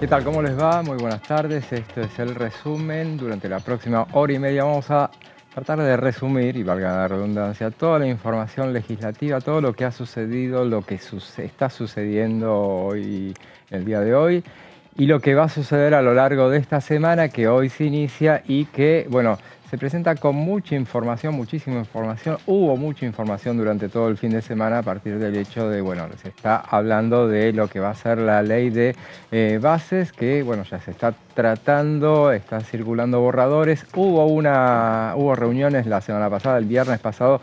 ¿Qué tal? ¿Cómo les va? Muy buenas tardes. Esto es el resumen. Durante la próxima hora y media vamos a tratar de resumir, y valga la redundancia, toda la información legislativa, todo lo que ha sucedido, lo que está sucediendo hoy, el día de hoy, y lo que va a suceder a lo largo de esta semana que hoy se inicia y que, bueno, se presenta con mucha información, muchísima información. Hubo mucha información durante todo el fin de semana a partir del hecho de, bueno, se está hablando de lo que va a ser la ley de bases, que, bueno, ya se está tratando, están circulando borradores. Hubo reuniones la semana pasada, el viernes pasado,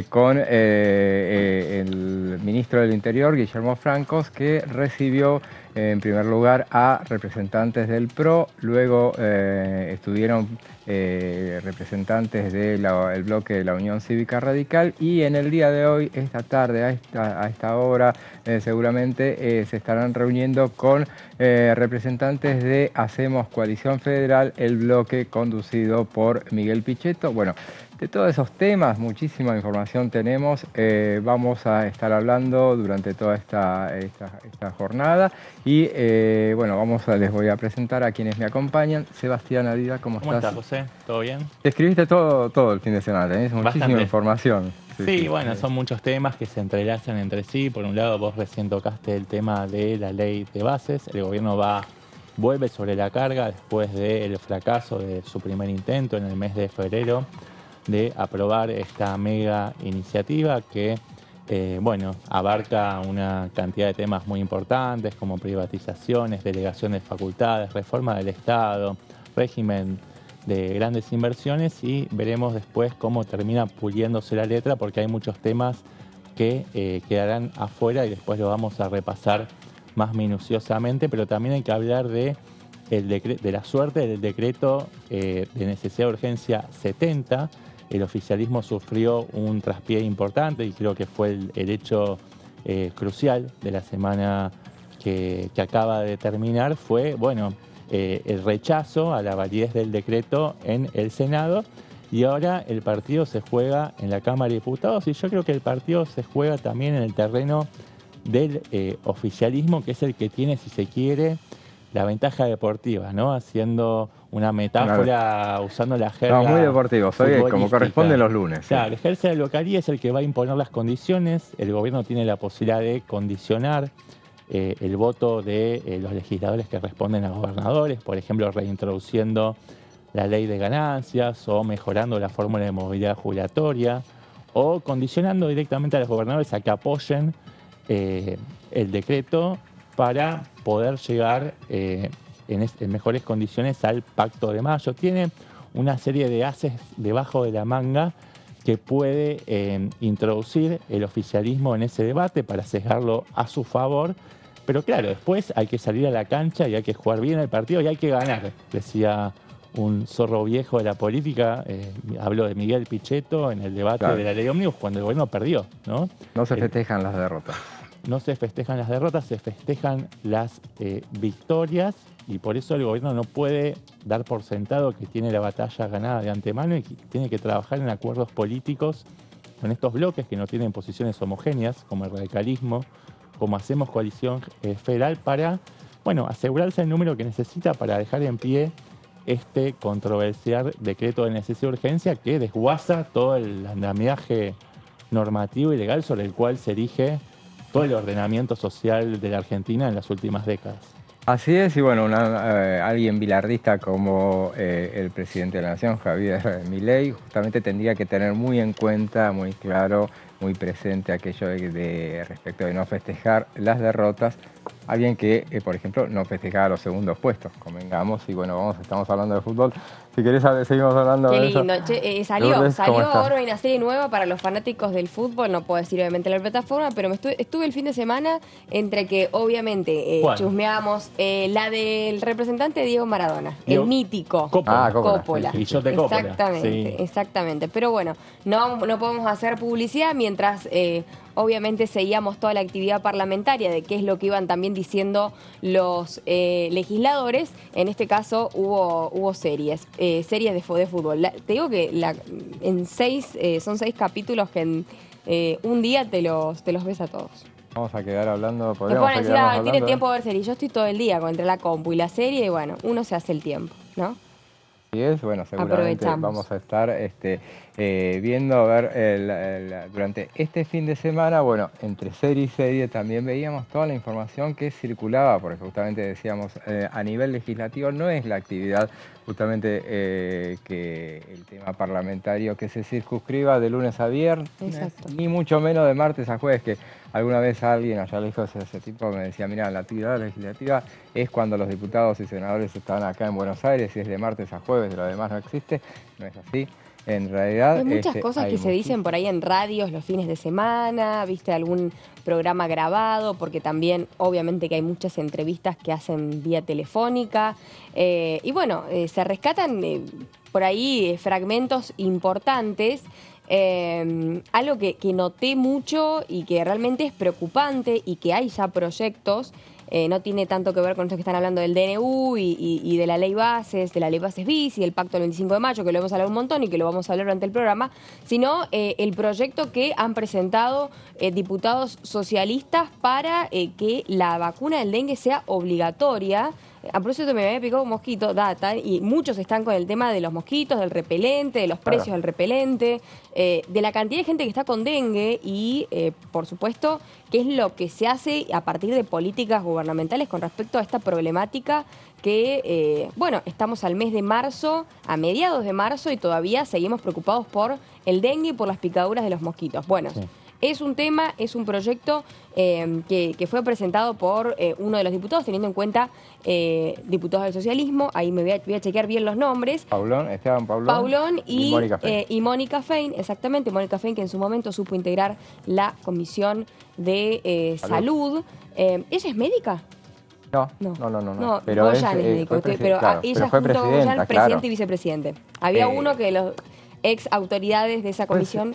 con el ministro del Interior, Guillermo Francos, que recibió en primer lugar a representantes del PRO, luego estuvieron representantes del bloque de la Unión Cívica Radical, y en el día de hoy, esta tarde, a esta hora, seguramente se estarán reuniendo con representantes de Hacemos Coalición Federal, el bloque conducido por Miguel Pichetto. Bueno, de todos esos temas, muchísima información tenemos. Vamos a estar hablando durante toda esta jornada. Y bueno, les voy a presentar a quienes me acompañan. Sebastián Adida, ¿cómo estás? ¿Cómo estás, José? ¿Todo bien? Te escribiste todo el fin de semana, tenés muchísima información. Sí, bueno, son muchos temas que se entrelazan entre sí. Por un lado, vos recién tocaste el tema de la ley de bases. El gobierno vuelve sobre la carga después del fracaso de su primer intento en el mes de febrero de aprobar esta mega iniciativa que, bueno, abarca una cantidad de temas muy importantes como privatizaciones, delegación de facultades, reforma del Estado, régimen de grandes inversiones, y veremos después cómo termina puliéndose la letra, porque hay muchos temas que quedarán afuera y después lo vamos a repasar más minuciosamente, pero también hay que hablar de la suerte del decreto de necesidad de urgencia 70. El oficialismo sufrió un traspié importante y creo que fue el hecho crucial de la semana que acaba de terminar. Fue, bueno, el rechazo a la validez del decreto en el Senado, y ahora el partido se juega en la Cámara de Diputados, y yo creo que el partido se juega también en el terreno del oficialismo, que es el que tiene, si se quiere, la ventaja deportiva, ¿no? Haciendo una metáfora, claro, usando la jerga. No, muy deportivo, soy como corresponde los lunes. Claro, el ejerce de localía es el que va a imponer las condiciones. El gobierno tiene la posibilidad de condicionar el voto de los legisladores que responden a gobernadores, por ejemplo, reintroduciendo la ley de ganancias o mejorando la fórmula de movilidad jubilatoria, o condicionando directamente a los gobernadores a que apoyen el decreto para poder llegar en mejores condiciones al Pacto de Mayo. Tiene una serie de ases debajo de la manga que puede introducir el oficialismo en ese debate para sesgarlo a su favor. Pero claro, después hay que salir a la cancha y hay que jugar bien el partido y hay que ganar, decía un zorro viejo de la política. Habló de Miguel Pichetto en el debate, claro, de la ley Ómnibus, cuando el gobierno perdió, ¿no? No se festejan las derrotas. No se festejan las derrotas, se festejan las victorias, y por eso el gobierno no puede dar por sentado que tiene la batalla ganada de antemano y que tiene que trabajar en acuerdos políticos con estos bloques que no tienen posiciones homogéneas, como el radicalismo, como Hacemos Coalición Federal, para, bueno, asegurarse el número que necesita para dejar en pie este controversial decreto de necesidad de urgencia que desguaza todo el andamiaje normativo y legal sobre el cual se erige todo el ordenamiento social de la Argentina en las últimas décadas. Así es, y bueno, alguien bilardista como el presidente de la Nación, Javier Milei, justamente tendría que tener muy en cuenta, muy claro, muy presente aquello respecto de no festejar las derrotas. Alguien que, por ejemplo, no festejaba los segundos puestos, convengamos, y bueno, estamos hablando de fútbol. Si querés, seguimos hablando de eso. Qué lindo. Salió ahora una serie nueva para los fanáticos del fútbol, no puedo decir obviamente la plataforma, pero estuve el fin de semana entre que obviamente chusmeamos la del representante Diego Maradona, el mítico Coppola. Y yo de Coppola. Exactamente. Pero bueno, no podemos hacer publicidad mientras obviamente seguíamos toda la actividad parlamentaria de qué es lo que iban también diciendo los legisladores. En este caso hubo series de fútbol. Te digo que son 6 capítulos que en un día te los ves a todos. Vamos a quedar hablando, Me podríamos pueden decir, quedarnos tiene hablando. tiempo de ver series. Yo estoy todo el día entre la compu y la serie y bueno, uno se hace el tiempo, ¿no? Así es, bueno, seguramente Aprovechamos. vamos a estar viendo, a ver, durante este fin de semana, bueno, entre serie y serie también veíamos toda la información que circulaba, porque justamente decíamos, a nivel legislativo no es la actividad justamente que el tema parlamentario que se circunscriba de lunes a viernes, Exacto. ni mucho menos de martes a jueves, que alguna vez alguien allá lejos hace tiempo me decía, mira, la actividad legislativa es cuando los diputados y senadores están acá en Buenos Aires y es de martes a jueves, de lo demás no existe, no es así. En realidad... Hay muchas cosas que se dicen por ahí en radios los fines de semana, viste algún programa grabado, porque también obviamente que hay muchas entrevistas que hacen vía telefónica. Y bueno, se rescatan por ahí fragmentos importantes. Algo que noté mucho y que realmente es preocupante y que hay ya proyectos, no tiene tanto que ver con esto que están hablando del DNU y de la ley bases BIS y del pacto del 25 de mayo, que lo hemos hablado un montón y que lo vamos a hablar durante el programa, sino el proyecto que han presentado diputados socialistas para que la vacuna del dengue sea obligatoria. A propósito, me había picado un mosquito, data, y muchos están con el tema de los mosquitos, del repelente, de los precios del repelente, de la cantidad de gente que está con dengue y, por supuesto, qué es lo que se hace a partir de políticas gubernamentales con respecto a esta problemática que, bueno, estamos al mes de marzo, a mediados de marzo, y todavía seguimos preocupados por el dengue y por las picaduras de los mosquitos. Bueno, sí. Es un tema, es un proyecto que fue presentado por uno de los diputados, teniendo en cuenta diputados del socialismo. Ahí me voy a chequear bien los nombres. Esteban Paulón y Mónica Fein, exactamente. Mónica Fein, que en su momento supo integrar la Comisión de Salud. ¿Ella es médica? No. Pero Goyan es médico. Pero claro, ella fue junto a Goyan, claro. presidente y vicepresidente. Había uno que los ex autoridades de esa comisión...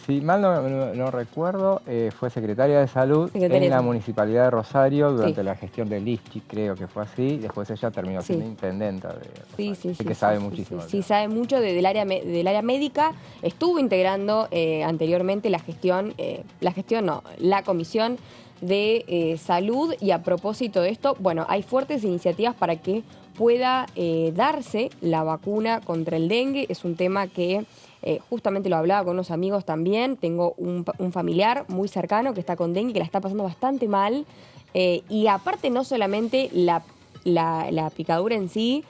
Si mal no recuerdo, fue secretaria de Salud en la Municipalidad de Rosario durante la gestión de Lischy, creo que fue así. Después ella terminó siendo intendenta de Rosario. Así que sabe muchísimo. Sí, sabe mucho del área médica. Estuvo integrando anteriormente la Comisión de Salud. Y a propósito de esto, bueno, hay fuertes iniciativas para que pueda darse la vacuna contra el dengue. Es un tema que... justamente lo hablaba con unos amigos también. Tengo un familiar muy cercano que está con dengue, que la está pasando bastante mal. Y aparte no solamente la picadura en sí,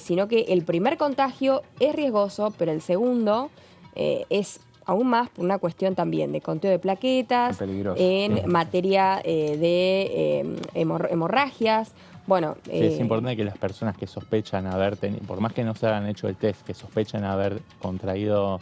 sino que el primer contagio es riesgoso, pero el segundo es aún más por una cuestión también de conteo de plaquetas, en materia de hemorragias. Bueno, sí, es importante que las personas que sospechan haber tenido, por más que no se hayan hecho el test, que sospechan haber contraído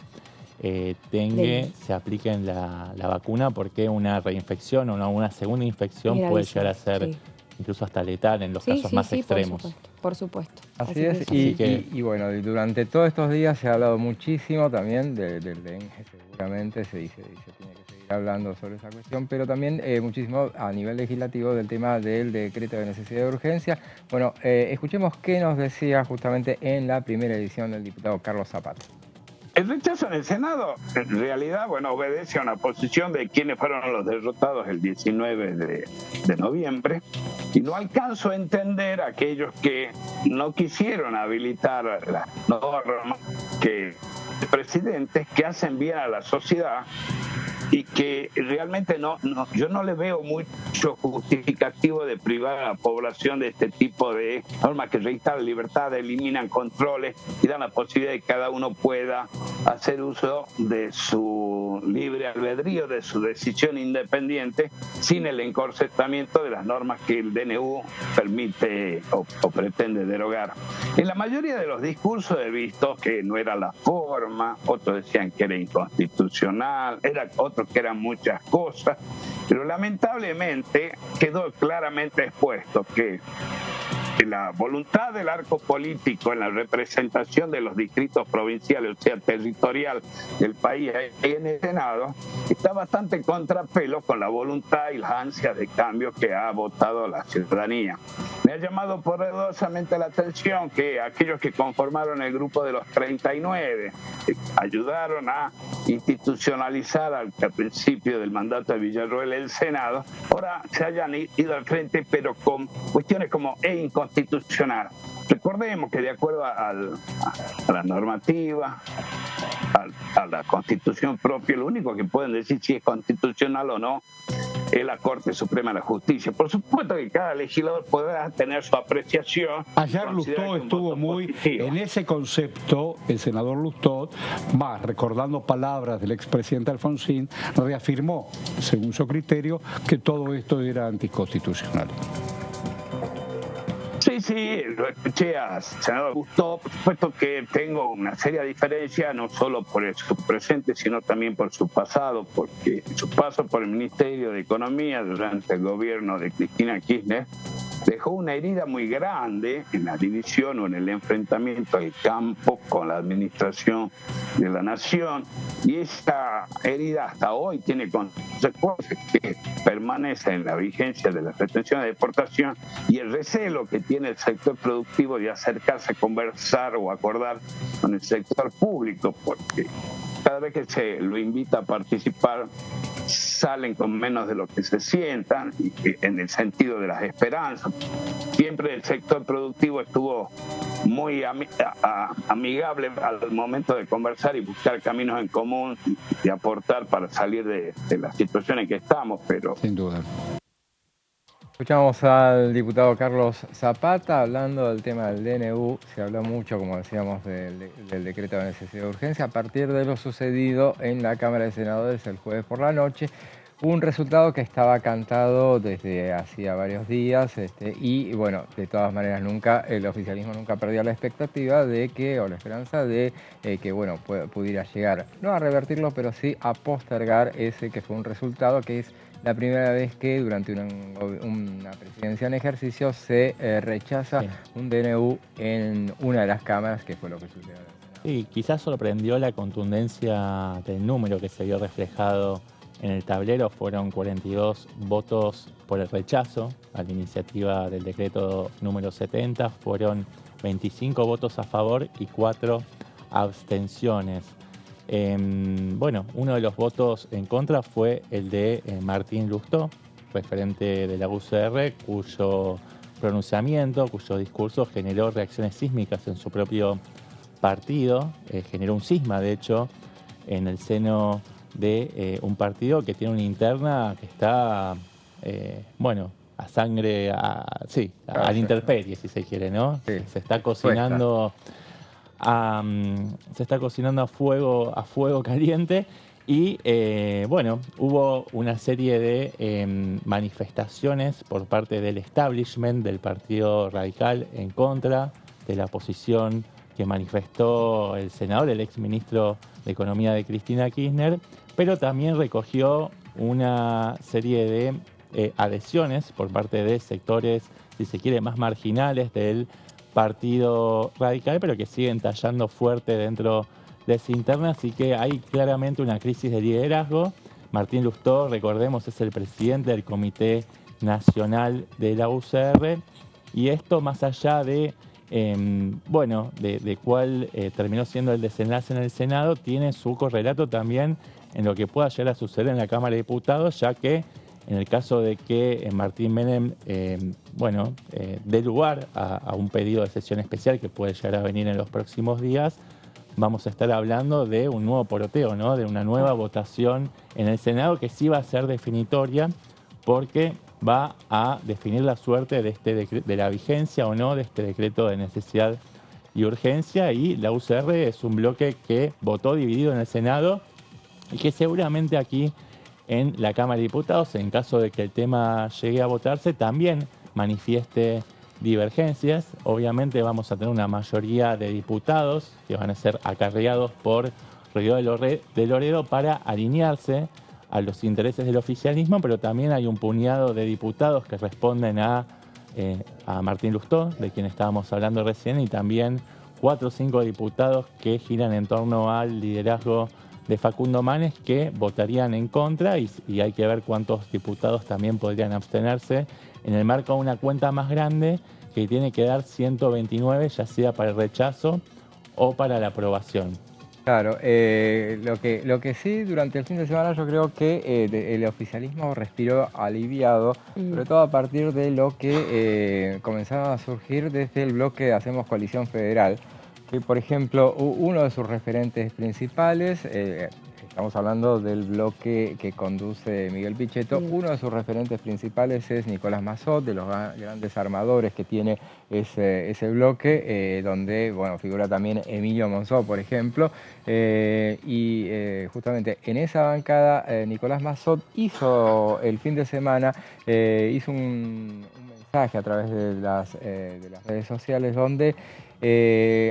dengue, se apliquen la vacuna, porque una reinfección o una segunda infección puede llegar a ser incluso hasta letal en los casos más extremos. Por supuesto. Así es, y bueno, durante todos estos días se ha hablado muchísimo también del dengue, seguramente se tiene que seguir hablando sobre esa cuestión, pero también muchísimo a nivel legislativo del tema del decreto de necesidad de urgencia. Bueno, escuchemos qué nos decía justamente en la primera edición del diputado Carlos Zapata. El rechazo en el Senado, en realidad, bueno, obedece a una posición de quienes fueron los derrotados el 19 de noviembre, y no alcanzo a entender a aquellos que no quisieron habilitar las normas que presidentes que hacen bien a la sociedad y que realmente yo no le veo mucho justificativo de privar a la población de este tipo de normas que reinstalan libertad, eliminan controles y dan la posibilidad de que cada uno pueda hacer uso de su libre albedrío, de su decisión independiente, sin el encorsetamiento de las normas que el DNU permite o pretende derogar. En la mayoría de los discursos he visto que no era la forma, otros decían que era inconstitucional, otros que eran muchas cosas, pero lamentablemente quedó claramente expuesto que la voluntad del arco político en la representación de los distritos provinciales, o sea, territorial del país en el Senado, está bastante contrapelo con la voluntad y las ansias de cambio que ha votado la ciudadanía. Me ha llamado poderosamente la atención que aquellos que conformaron el grupo de los 39, que ayudaron a institucionalizar al principio del mandato de Villarroel el Senado, ahora se hayan ido al frente, pero con cuestiones como inconstitucional. Recordemos que de acuerdo a la normativa, a la Constitución propia, lo único que pueden decir si es constitucional o no es la Corte Suprema de la Justicia. Por supuesto que cada legislador podrá tener su apreciación. Ayer Lustó estuvo muy positivo en ese concepto, el senador Lustó, más recordando palabras del expresidente Alfonsín, reafirmó, según su criterio, que todo esto era anticonstitucional. Sí, lo escuché a senador Lustó. Por supuesto que tengo una seria diferencia, no solo por su presente, sino también por su pasado, porque su paso por el Ministerio de Economía durante el gobierno de Cristina Kirchner dejó una herida muy grande en la división o en el enfrentamiento del campo con la administración de la nación, y esta herida hasta hoy tiene consecuencias que permanecen en la vigencia de la retención de deportación y el recelo que tiene el sector productivo de acercarse a conversar o acordar con el sector público, porque cada vez que se lo invita a participar salen con menos de lo que se sientan, y en el sentido de las esperanzas. Siempre el sector productivo estuvo muy amigable al momento de conversar y buscar caminos en común y aportar para salir de la situación en que estamos, pero sin duda. Escuchamos al diputado Carlos Zapata hablando del tema del DNU. Se habló mucho, como decíamos, del decreto de necesidad de urgencia a partir de lo sucedido en la Cámara de Senadores el jueves por la noche. Un resultado que estaba cantado desde hacía varios días y bueno, de todas maneras el oficialismo nunca perdió la expectativa de que, o la esperanza de que bueno, pudiera llegar, no a revertirlo, pero sí a postergar ese que fue un resultado que es la primera vez que durante una presidencia en ejercicio se rechaza un DNU en una de las cámaras, que fue lo que sucedió. Sí, quizás sorprendió la contundencia del número que se vio reflejado en el tablero. Fueron 42 votos por el rechazo a la iniciativa del decreto número 70, fueron 25 votos a favor y 4 abstenciones. Bueno, uno de los votos en contra fue el de Martín Lustó, referente de la UCR, cuyo pronunciamiento, cuyo discurso generó reacciones sísmicas en su propio partido, generó un cisma, de hecho, en el seno de un partido que tiene una interna que está, bueno, a sangre, sí, a la intemperie, si se quiere, ¿no? Sí. Se está cocinando a fuego caliente y bueno, hubo una serie de manifestaciones por parte del establishment del Partido Radical en contra de la posición que manifestó el senador, el exministro de Economía de Cristina Kirchner, pero también recogió una serie de adhesiones por parte de sectores, si se quiere, más marginales del Partido Radical, pero que siguen tallando fuerte dentro de esa interna, así que hay claramente una crisis de liderazgo. Martín Lustó, recordemos, es el presidente del Comité Nacional de la UCR, y esto más allá de, bueno, de cuál terminó siendo el desenlace en el Senado, tiene su correlato también en lo que pueda llegar a suceder en la Cámara de Diputados, ya que en el caso de que Martín Menem bueno, dé lugar a un pedido de sesión especial que puede llegar a venir en los próximos días, vamos a estar hablando de un nuevo poroteo, ¿no? De una nueva votación en el Senado que sí va a ser definitoria, porque va a definir la suerte de la vigencia o no de este decreto de necesidad y urgencia, y la UCR es un bloque que votó dividido en el Senado y que seguramente aquí en la Cámara de Diputados, en caso de que el tema llegue a votarse, también manifieste divergencias. Obviamente vamos a tener una mayoría de diputados que van a ser acarreados por Rodrigo de Loredo para alinearse a los intereses del oficialismo, pero también hay un puñado de diputados que responden a a Martín Lustó, de quien estábamos hablando recién, y también 4 o 5 diputados que giran en torno al liderazgo de Facundo Manes, que votarían en contra, y hay que ver cuántos diputados también podrían abstenerse en el marco de una cuenta más grande que tiene que dar 129, ya sea para el rechazo o para la aprobación. Claro, lo que sí, durante el fin de semana yo creo que el oficialismo respiró aliviado, sobre todo a partir de lo que comenzaron a surgir desde el bloque Hacemos Coalición Federal, que por ejemplo uno de sus referentes principales, estamos hablando del bloque que conduce Miguel Pichetto, uno de sus referentes principales es Nicolás Massot, de los grandes armadores que tiene ese bloque, donde bueno, figura también Emilio Monzó, por ejemplo, justamente en esa bancada Nicolás Massot hizo el fin de semana, hizo un mensaje a través de las redes sociales donde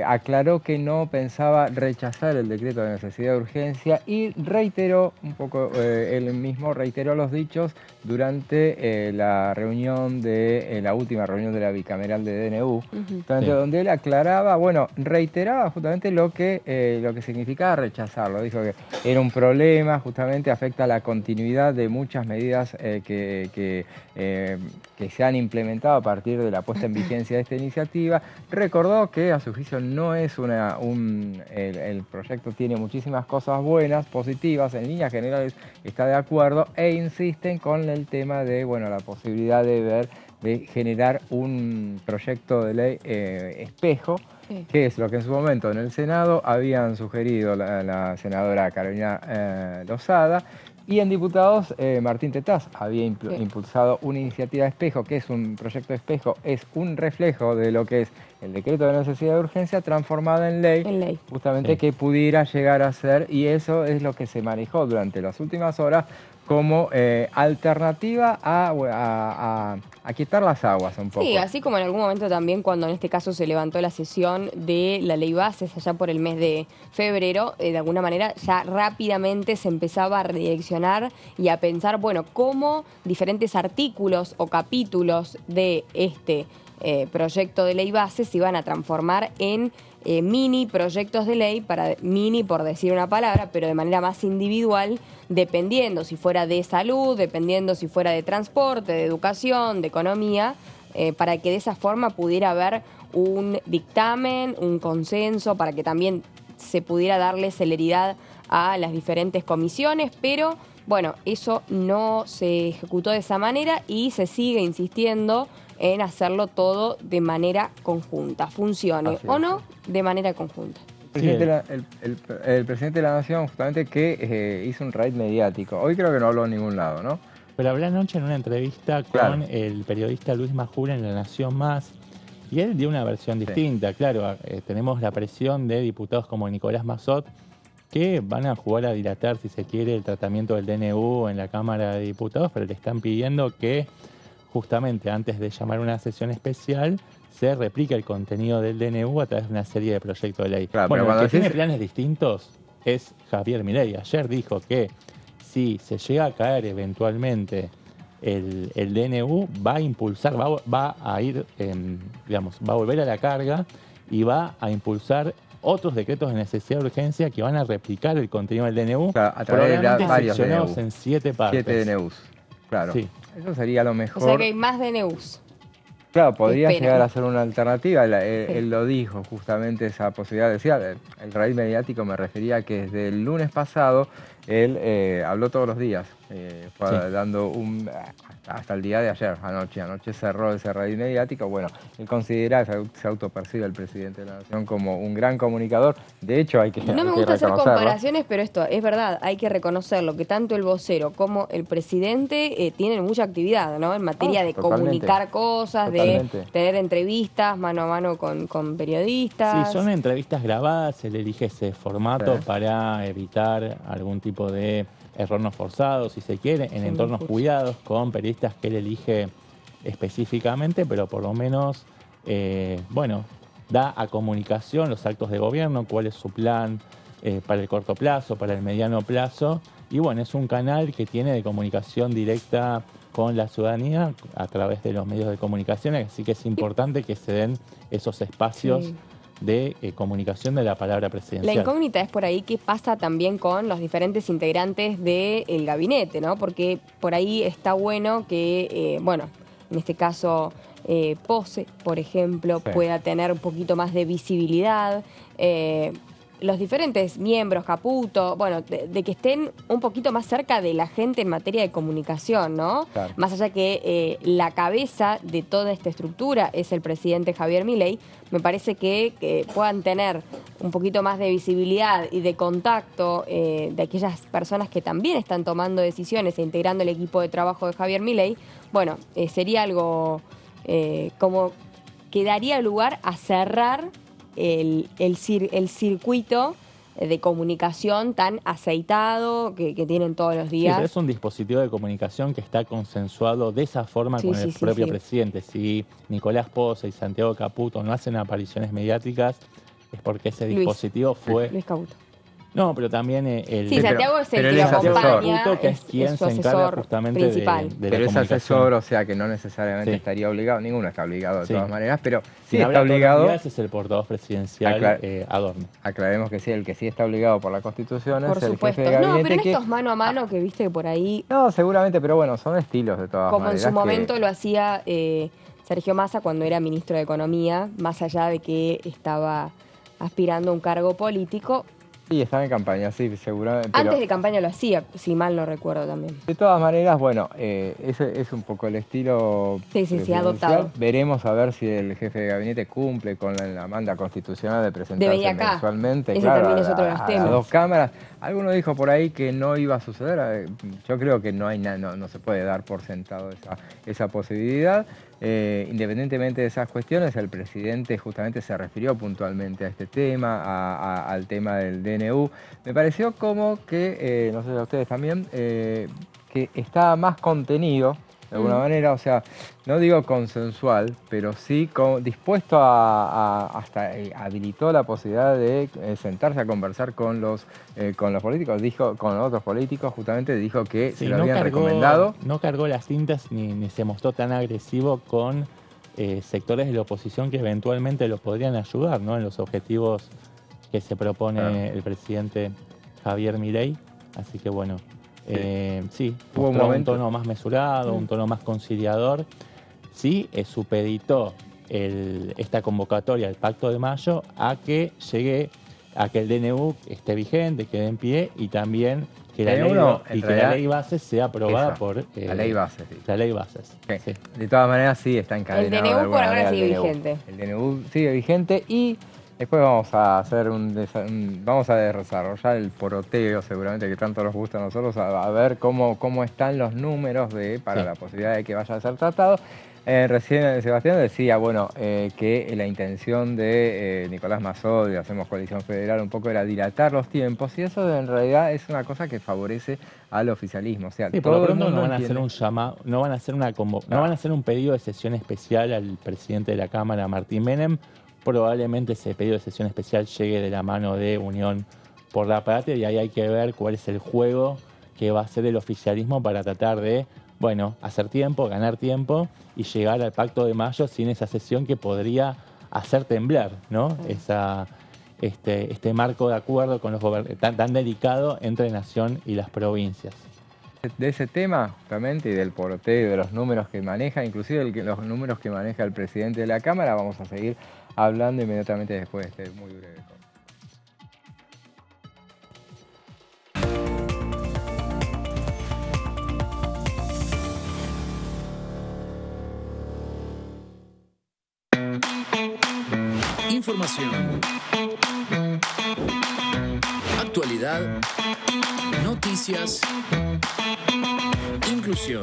aclaró que no pensaba rechazar el decreto de necesidad de urgencia y reiteró un poco, él mismo reiteró los dichos durante la reunión la última reunión de la bicameral de DNU, donde él aclaraba, bueno, reiteraba justamente lo que significaba rechazarlo. Dijo que era un problema, justamente afecta a la continuidad de muchas medidas que se han implementado a partir de la puesta en vigencia de esta iniciativa. Recordó que a su juicio no es el proyecto tiene muchísimas cosas buenas, positivas, en líneas generales está de acuerdo, e insisten con el tema de la posibilidad de generar un proyecto de ley espejo, que es lo que en su momento en el Senado habían sugerido la senadora Carolina Lozada, y en diputados, Martín Tetaz había impulsado una iniciativa espejo, que es un proyecto espejo, es un reflejo de lo que es el decreto de necesidad de urgencia transformado en ley, justamente que pudiera llegar a ser, y eso es lo que se manejó durante las últimas horas como alternativa a quitar las aguas un poco. Sí, así como en algún momento también cuando en este caso se levantó la sesión de la ley bases allá por el mes de febrero, de alguna manera ya rápidamente se empezaba a redireccionar y a pensar, bueno, cómo diferentes artículos o capítulos de este proyecto de ley base se iban a transformar en mini proyectos de ley, mini por decir una palabra, pero de manera más individual, dependiendo si fuera de salud, dependiendo si fuera de transporte, de educación, de economía, para que de esa forma pudiera haber un dictamen, un consenso, para que también se pudiera darle celeridad a las diferentes comisiones, pero bueno, eso no se ejecutó de esa manera y se sigue insistiendo en hacerlo todo de manera conjunta, funcione o no, de manera conjunta. El presidente de la Nación, justamente, que hizo un raid mediático. Hoy creo que no habló en ningún lado, ¿no? Pero habló anoche en una entrevista con el periodista Luis Majura en La Nación Más, y él dio una versión distinta. Claro, tenemos la presión de diputados como Nicolás Massot, que van a jugar a dilatar, si se quiere, el tratamiento del DNU en la Cámara de Diputados, pero le están pidiendo que justamente antes de llamar una sesión especial se replica el contenido del DNU a través de una serie de proyectos de ley. Claro, bueno, el que tiene planes distintos es Javier Milei. Ayer dijo que si se llega a caer eventualmente el DNU, va a impulsar, va a volver a la carga y va a impulsar otros decretos de necesidad de urgencia que van a replicar el contenido del DNU, a través de varios DNUs. En 7 partes. 7 DNUs, claro. Sí. Eso sería lo mejor. O sea que hay más DNUs. Claro, podría llegar a ser una alternativa. Él lo dijo, justamente esa posibilidad. Decía, el raid mediático me refería a que desde el lunes pasado él habló todos los días, fue dando hasta el día de ayer, anoche cerró ese raid mediático. Bueno, él considera, se autopercibe el presidente de la Nación como un gran comunicador. De hecho, hay que No me gusta hacer comparaciones, pero esto es verdad, hay que reconocerlo, que tanto el vocero como el presidente tienen mucha actividad, ¿no? En materia de comunicar cosas, de tener entrevistas mano a mano con periodistas. Sí, son entrevistas grabadas, se le elige ese formato para evitar algún tipo de error no forzado, si se quiere, en entornos cuidados, con periodistas que él elige específicamente, pero por lo menos, da a comunicación los actos de gobierno, cuál es su plan para el corto plazo, para el mediano plazo, Y bueno, es un canal que tiene de comunicación directa con la ciudadanía a través de los medios de comunicación, así que es importante que se den esos espacios Sí. de comunicación de la palabra presidencial. La incógnita es por ahí qué pasa también con los diferentes integrantes del gabinete, ¿no? Porque por ahí está bueno que, bueno, en este caso Pose, por ejemplo, Sí. pueda tener un poquito más de visibilidad. Los diferentes miembros, Caputo, bueno, de que estén un poquito más cerca de la gente en materia de comunicación, ¿no? Claro. Más allá que la cabeza de toda esta estructura es el presidente Javier Milei, me parece que puedan tener un poquito más de visibilidad y de contacto de aquellas personas que también están tomando decisiones e integrando el equipo de trabajo de Javier Milei, bueno, sería algo como que daría lugar a cerrar el circuito de comunicación tan aceitado que tienen todos los Sí, días. pero es un dispositivo de comunicación que está consensuado de esa forma Sí, con sí, el sí, propio sí. presidente. Si Nicolás Pose y Santiago Caputo no hacen apariciones mediáticas, es porque ese Luis. dispositivo fue... Luis Caputo. No, pero también el... Sí, pero- Santiago es el pero que él lo es asesor. acompaña, Caputo, que es quien su se encarga asesor justamente principal. de la Pero es comunicación. asesor, o sea que no necesariamente Sí. estaría obligado, ninguno está obligado de Sí. todas maneras, pero sí Quien está habla todos los obligado. días es el portavoz presidencial Adorno. Aclaremos que sí, el que sí está obligado por la Constitución Por es el supuesto. jefe de No, gabinete. pero en que- estos mano a mano que viste que por ahí, No, seguramente, pero bueno, son estilos de todas como en maneras. su que- momento lo hacía Sergio Massa cuando era ministro de Economía, más allá de que estaba aspirando a un cargo político. Sí, estaba en campaña, sí, seguramente. pero- Antes de campaña lo hacía, si mal no recuerdo también. De todas maneras, bueno, ese es un poco el estilo Sí, sí, sí, presidencial. adoptado. Veremos a ver si el jefe de gabinete cumple con la manda constitucional de presentarse venir acá. mensualmente. Ese claro, también es otro de los a temas. las dos cámaras. Alguno dijo por ahí que no iba a suceder. Yo creo que no hay no se puede dar por sentado esa posibilidad. Independientemente de esas cuestiones, el presidente justamente se refirió puntualmente a este tema, al tema del DNU. Me pareció como que, no sé si a ustedes también, que está más contenido, de alguna manera, o sea, no digo consensual, pero sí dispuesto hasta habilitó la posibilidad de sentarse a conversar con los políticos, con otros políticos, justamente dijo que se Sí, lo habían recomendado. no cargó las tintas ni se mostró tan agresivo con sectores de la oposición que eventualmente lo podrían ayudar, ¿no? En los objetivos que se propone Claro. el presidente Javier Milei. Así que bueno, sí, Hubo un mostró un momento- tono más mesurado, un tono más conciliador. Sí, supeditó esta convocatoria al Pacto de Mayo a que llegue, a que el DNU esté vigente, quede en pie y también que la, DNU ley, no, en y que realidad, la ley base sea aprobada esa, por... la ley base, sí. La ley bases. Sí. Sí. De todas maneras, sí está encadenado. El de DNU por alguna ahora manera, sigue el DNU. vigente. El DNU sigue vigente y después vamos a hacer vamos a desarrollar el poroteo, seguramente que tanto nos gusta a nosotros, a ver cómo están los números para Sí. la posibilidad de que vaya a ser tratado. Recién Sebastián decía, bueno, que la intención de Nicolás Mazó, de Hacemos Coalición Federal, un poco era dilatar los tiempos, y eso en realidad es una cosa que favorece al oficialismo. O sea, Sí, por lo todo el pronto mundo no van a hacer entiende- un llamado, no van a hacer no van a hacer un pedido de sesión especial al presidente de la Cámara, Martín Menem. Probablemente ese pedido de sesión especial llegue de la mano de Unión por la Patria y ahí hay que ver cuál es el juego que va a hacer el oficialismo para tratar de, bueno, hacer tiempo, ganar tiempo y llegar al Pacto de Mayo sin esa sesión que podría hacer temblar, ¿no? Este marco de acuerdo con los tan delicado entre Nación y las provincias. De ese tema, justamente, y del poroteo, de los números que maneja, inclusive los números que maneja el presidente de la Cámara, vamos a seguir hablando inmediatamente después de este muy breve corte. Información. Actualidad. Noticias. Inclusión.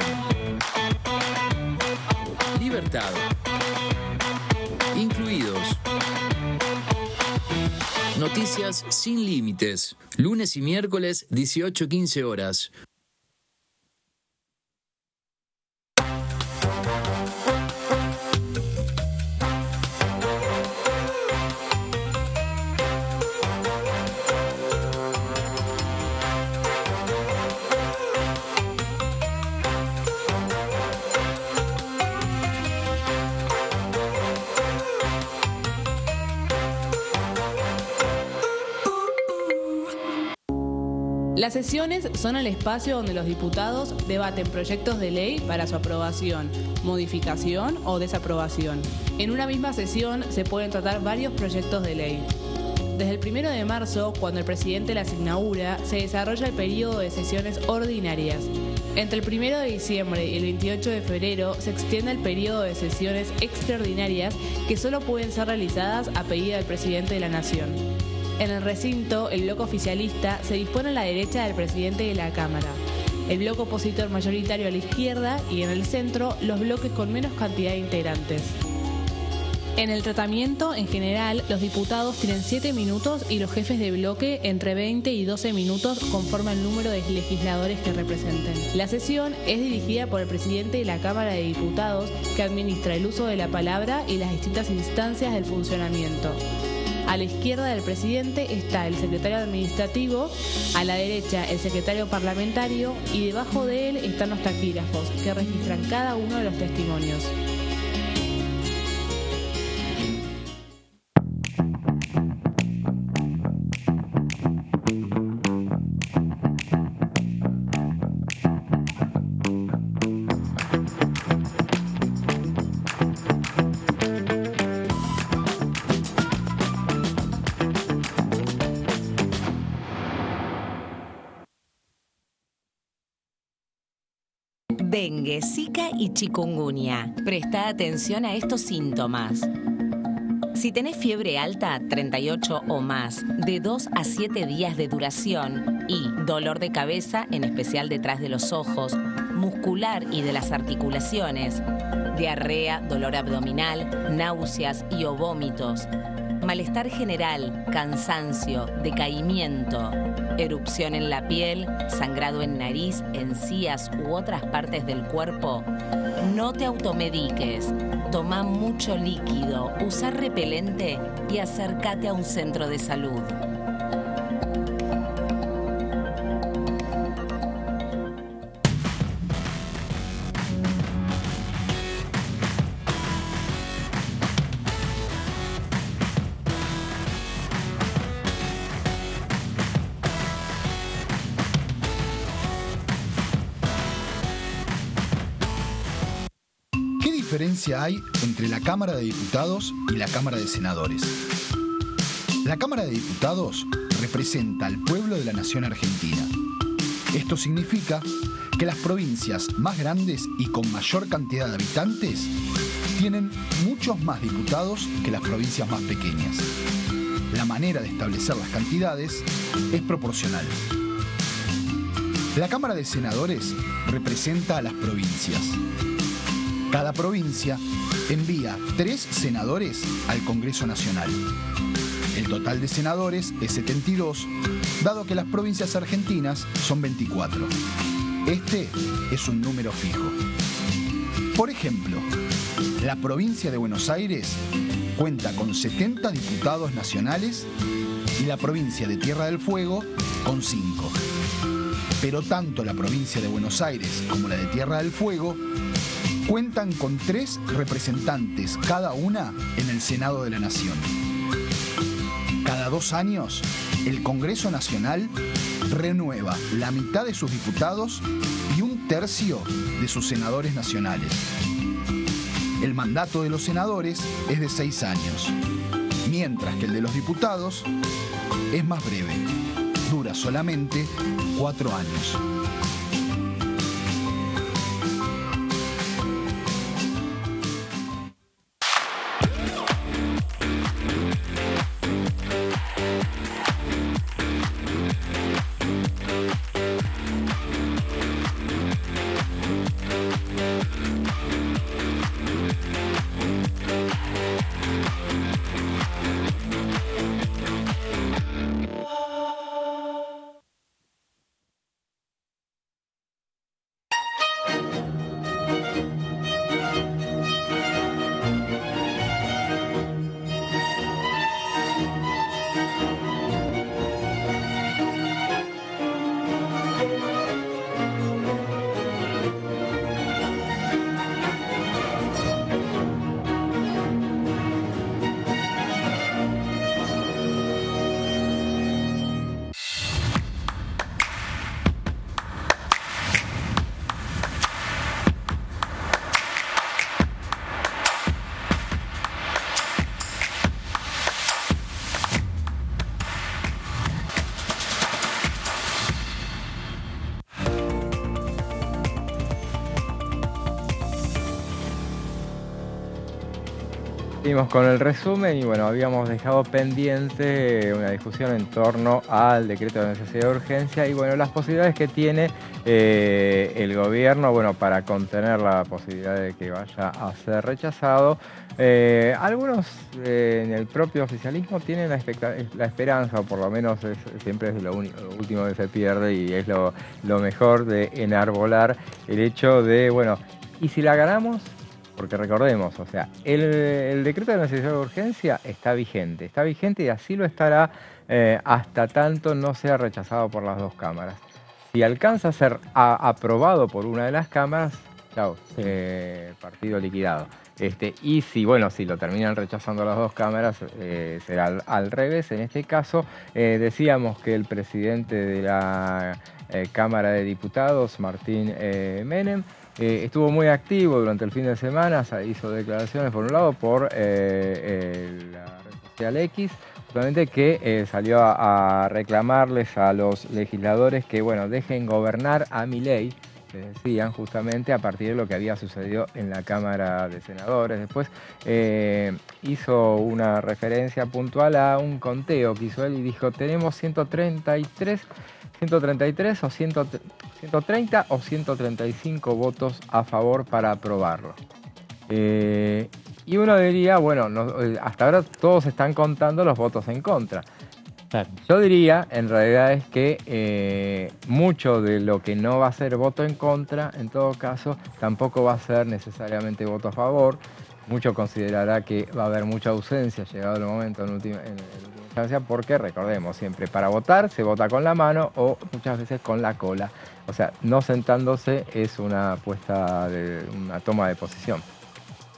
Libertad. Incluidos. Noticias sin límites. Lunes y miércoles, 18-15 horas. Las sesiones son el espacio donde los diputados debaten proyectos de ley para su aprobación, modificación o desaprobación. En una misma sesión se pueden tratar varios proyectos de ley. Desde el 1 de marzo, cuando el presidente las inaugura, se desarrolla el periodo de sesiones ordinarias. Entre el 1 de diciembre y el 28 de febrero se extiende el periodo de sesiones extraordinarias que solo pueden ser realizadas a pedido del presidente de la Nación. En el recinto, el bloque oficialista se dispone a la derecha del presidente de la Cámara, el bloque opositor mayoritario a la izquierda y en el centro los bloques con menos cantidad de integrantes. En el tratamiento, en general, los diputados tienen 7 minutos y los jefes de bloque entre 20 y 12 minutos conforme al número de legisladores que representen. La sesión es dirigida por el presidente de la Cámara de Diputados, que administra el uso de la palabra y las distintas instancias del funcionamiento. A la izquierda del presidente está el secretario administrativo, a la derecha el secretario parlamentario y debajo de él están los taquígrafos, que registran cada uno de los testimonios. Dengue, Zika y chikungunya. Presta atención a estos síntomas. Si tenés fiebre alta, 38 o más, de 2 a 7 días de duración y dolor de cabeza, en especial detrás de los ojos, muscular y de las articulaciones, diarrea, dolor abdominal, náuseas y o vómitos, malestar general, cansancio, decaimiento, erupción en la piel, sangrado en nariz, encías u otras partes del cuerpo, no te automediques. Toma mucho líquido, usa repelente y acércate a un centro de salud. ¿Qué diferencia hay entre la Cámara de Diputados y la Cámara de Senadores? La Cámara de Diputados representa al pueblo de la nación argentina. Esto significa que las provincias más grandes y con mayor cantidad de habitantes tienen muchos más diputados que las provincias más pequeñas. La manera de establecer las cantidades es proporcional. La Cámara de Senadores representa a las provincias. Cada provincia envía 3 senadores al Congreso Nacional. El total de senadores es 72, dado que las provincias argentinas son 24. Este es un número fijo. Por ejemplo, la provincia de Buenos Aires cuenta con 70 diputados nacionales y la provincia de Tierra del Fuego con 5. Pero tanto la provincia de Buenos Aires como la de Tierra del Fuego cuentan con 3 representantes cada una en el Senado de la Nación. Cada 2 años, el Congreso Nacional renueva la mitad de sus diputados y 1/3 de sus senadores nacionales. El mandato de los senadores es de 6 años, mientras que el de los diputados es más breve, dura solamente 4 años. Seguimos con el resumen y bueno, habíamos dejado pendiente una discusión en torno al decreto de necesidad de urgencia y bueno, las posibilidades que tiene el gobierno, bueno, para contener la posibilidad de que vaya a ser rechazado. Algunos en el propio oficialismo tienen la esperanza, o por lo menos siempre es lo último que se pierde y es lo mejor de enarbolar el hecho de, bueno, ¿y si la ganamos? Porque recordemos, o sea, el decreto de necesidad de urgencia está vigente y así lo estará hasta tanto no sea rechazado por las dos cámaras. Si alcanza a ser aprobado por una de las cámaras, chao, partido liquidado. Y si, bueno, si lo terminan rechazando las dos cámaras, será al revés. En este caso, decíamos que el presidente de la Cámara de Diputados, Martín Menem, estuvo muy activo durante el fin de semana, hizo declaraciones por un lado por la red social X, justamente que salió a reclamarles a los legisladores que, bueno, dejen gobernar a Milei, que decían justamente a partir de lo que había sucedido en la Cámara de Senadores. Después hizo una referencia puntual a un conteo que hizo él y dijo, tenemos 133 o 130 o 135 votos a favor para aprobarlo. Y uno diría, bueno, hasta ahora todos están contando los votos en contra. Claro. Yo diría, en realidad, es que mucho de lo que no va a ser voto en contra, en todo caso, tampoco va a ser necesariamente voto a favor. Mucho considerará que va a haber mucha ausencia, llegado el momento en última instancia, porque recordemos siempre, para votar se vota con la mano o muchas veces con la cola. O sea, no sentándose es una toma de posición.